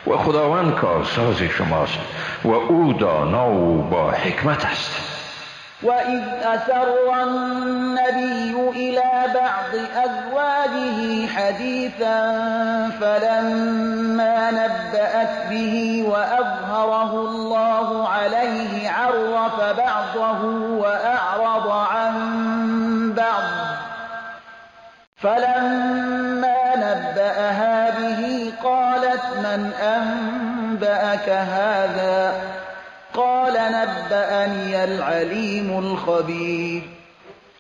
B: و خداوند کارساز شماست و او دانا و با حکمت است.
C: وَإِذْ أَسَرَّ النَّبِيُّ إِلَى بَعْضِ أَزْوَاجِهِ حَدِيثًا فَلَمَّا نَبَّأَتْ بِهِ وَأَظْهَرَهُ اللَّهُ عَلَيْهِ عَرَّفَ بَعْضَهُ وَأَعْرَضَ عَن بَعْضٍ فَلَمَّا نَبَّأَهَا بِهِ قَالَتْ مَنْ أَنبَأَكَ هَذَا قال نبأني العليم الخبير.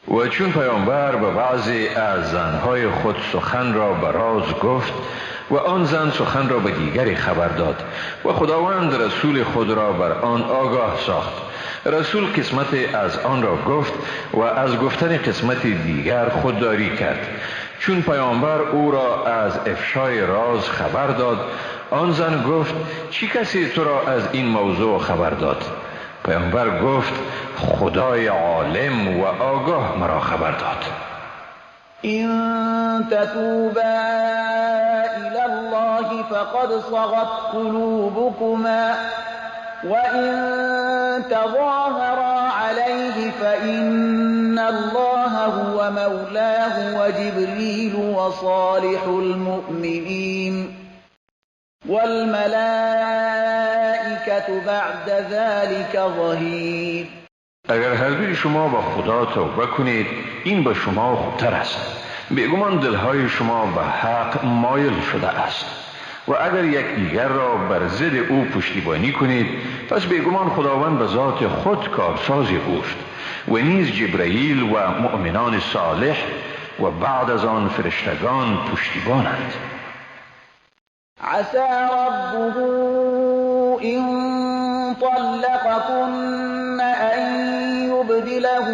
B: و چون پیامبر به بعضی از زنهای خود سخن را به راز گفت و آن زن سخن را به دیگری خبر داد و خداوند رسول خود را بر آن آگاه ساخت. رسول قسمت از آن را گفت و از گفتن قسمت دیگر خودداری کرد. چون پیامبر او را از افشای راز خبر داد آن زن گفت چی کسی تو را از این موضوع خبر داد؟ پیامبر گفت خدای عالم و آگاه مرا خبر داد.
C: این تتوبا الی الله فقد صغت قلوبكما وإن تظاهرا عليه عليه فإن الله هو مولاه وجبريل وصالح المؤمنين والملائكة بعد ذلك ظهیر.
B: اگر هر دوی شما با خدا توبه کنید این به شما خوبتر است. بیگمان دلهای شما به حق مایل شده است و اگر یکدیگر را بر ضد او پشتیبانی کنید پس بیگمان خداوند به ذات خود کارساز اوست و نیز جبرائیل و مؤمنان صالح و بعد از آن فرشتگان پشتیبانند.
C: عسى ربه إن طلقكن أن يبدله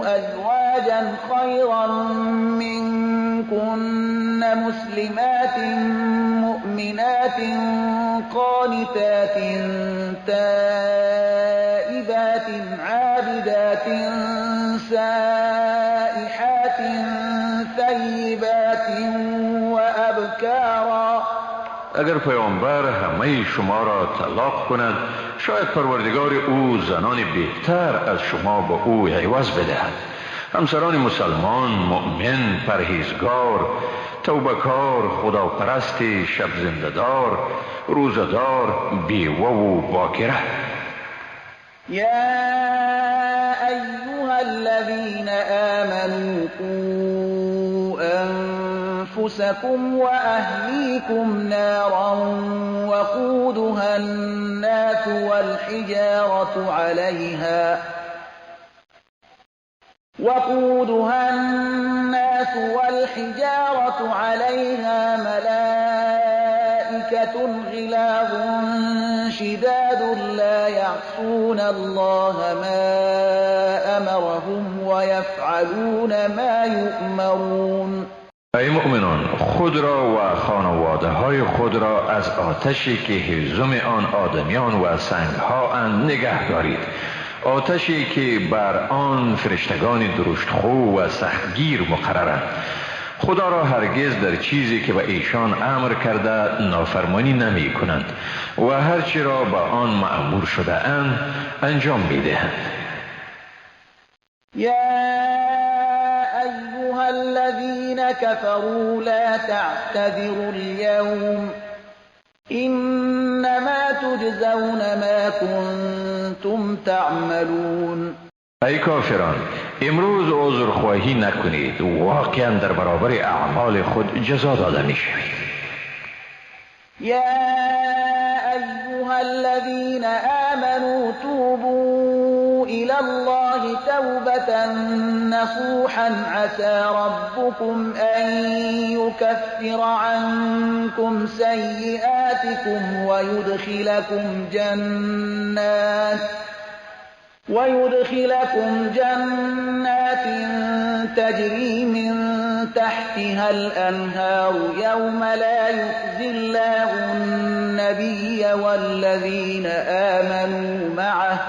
C: أزواجا خيرا منكن مسلمات مؤمنات قانتات تائبات عابدات سائحات ثيبات وأبكارا.
B: اگر پیامبر همه شما را طلاق کند شاید پروردگار او زنان بهتر از شما به او عوض بدهد، همسران مسلمان، مؤمن، پرهیزگار، توبه‌کار، خداپرست، شب زنده‌دار، روزه‌دار، بیوه و باکره.
C: يا أيها الذين آمنوا قوا أنفسكم وأهليكم نارا وقودها الناس والحجارة عليها ملائكة غلاظ شداد لا يعصون الله ما أمرهم ويفعلون ما يؤمرون.
B: ای مؤمنان، خود را و خانواده های خود را از آتشی که هیزم آن آدمیان و سنگ ها اند نگه دارید، آتشی که بر آن فرشتگان درشتخو و سختگیر مقررند. خدا را هرگز در چیزی که به ایشان امر کرده نافرمانی نمی کنند و هرچی را به آن مأمور شده اند انجام می دهند.
C: یا ایها الذین كفروا لا تعتذروا اليوم انما تجزون ما کنتم تعملون.
B: ای کافران، امروز عذرخواهی نکنید، واقعا در برابر اعمال خود جزا داده می شوید.
C: یا ایها الذین آمنوا توبوا الى الله توبة نصوحا عسى ربكم ان يكفر عنكم سيئاتكم ويدخلكم جنات تجري من تحتها الأنهار يوم لا يخزي الله النبي والذين آمنوا معه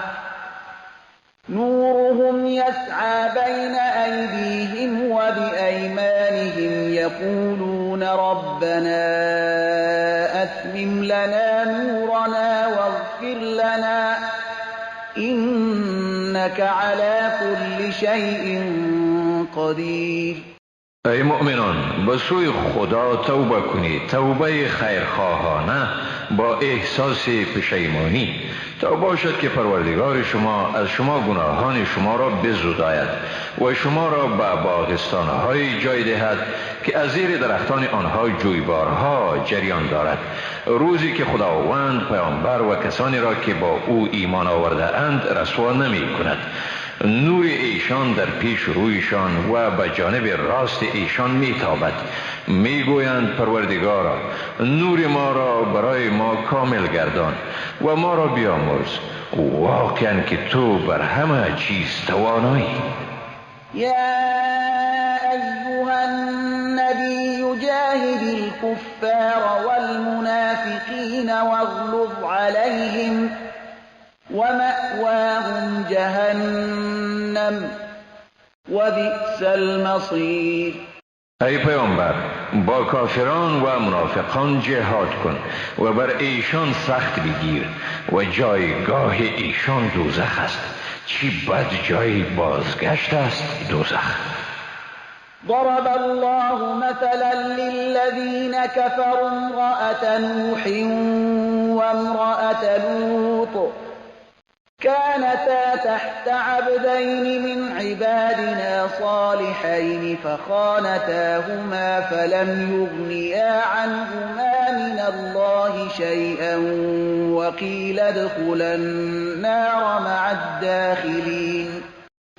C: نورهم يسعى بين أيديهم وبأيمانهم يقولون ربنا أتمم لنا نورنا واغفر لنا إنك على كل شيء قدیر.
B: ای مؤمنان، به سوی خدا توبه کنید، توبه خیرخواهانه با احساس پشیمانی، تا باشد که پروردگار شما از شما گناهان شما را بزداید و شما را به باغستان‌های جای دهد که از زیر درختان آنها جویبارها جریان دارد، روزی که خداوند پیامبر و کسانی را که با او ایمان آورده اند رسوا نمی کند. نور ایشان در پیش رویشان و به جانب راست ایشان میتابد، میگویند پروردگارا نور ما را برای ما کامل گردان و ما را بیامرز، واقعا که تو بر همه چیز توانایی.
C: یا ایها النبی جاهد الكفار والمنافقین واغلظ علیهم ومأواهم جهنم وبئس المصیر.
B: ای پیامبر، با کافران و منافقان جهاد کن و بر ایشان سخت بگیر و جایگاه ایشان دوزخ است، چی بد جایی بازگشت است دوزخ.
C: ضرب الله مثلا للذين كفروا امرأة نوح وامرأة لوط كانتا تحت عبدين من عبادنا صالحين فخانتاهما فلم يغنيا عنهما من الله شيئا وقيل ادخلا النار مع الداخلين.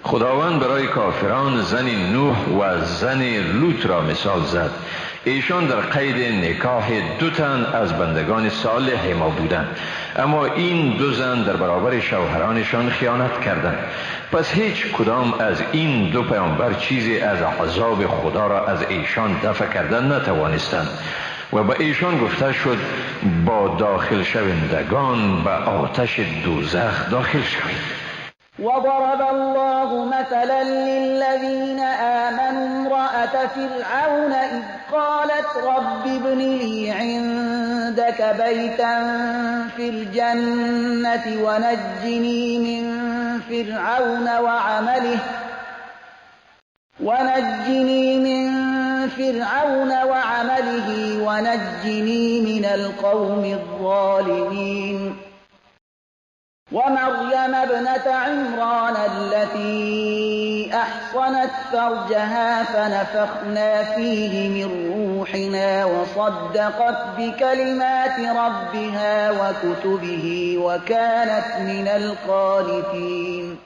B: خداوند برای کافران زن نوح و زن لوط را مثال زد. ایشان در قید نکاح دو تن از بندگان صالح ما بودند، اما این دو زن در برابر شوهرانشان خیانت کردند. پس هیچ کدام از این دو پیامبر چیزی از عذاب خدا را از ایشان دفع کردن نتوانستند و به ایشان گفته شد با داخل شوندگان به آتش دوزخ داخل شوید.
C: وضرب الله مثلا للذين آمنوا امرأة فرعون إذ قالت رب ابن لي عندك بيتا في الجنة ونجني من فرعون وعمله ونجني من القوم الظالمين. ومريم ابنة عمران التي أحصنت فرجها فنفخنا فيه من روحنا وصدقت بكلمات ربها وكتبه وكانت من القانتين.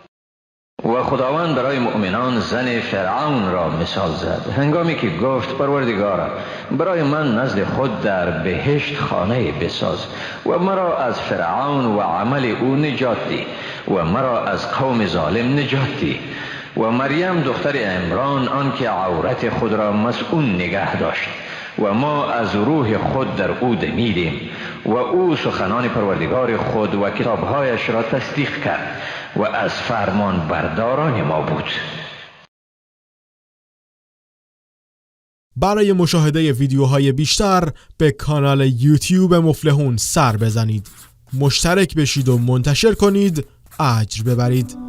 B: و خداوند برای مؤمنان زن فرعون را مثال زد هنگامی که گفت پروردگارا برای من نزد خود در بهشت خانه بساز و مرا از فرعون و عمل او نجات دی و مرا از قوم ظالم نجات دی. و مریم دختر عمران آنکه عورت خود را مسئول نگه داشت و ما از روح خود در او دمیدیم و او سخنان پروردگار خود و کتابهایش را تصدیق کرد و از فرمان برداران ما بود.
D: برای مشاهده ویدیوهای بیشتر به کانال یوتیوب مفلحون سر بزنید، مشترک بشید و منتشر کنید، اجر ببرید.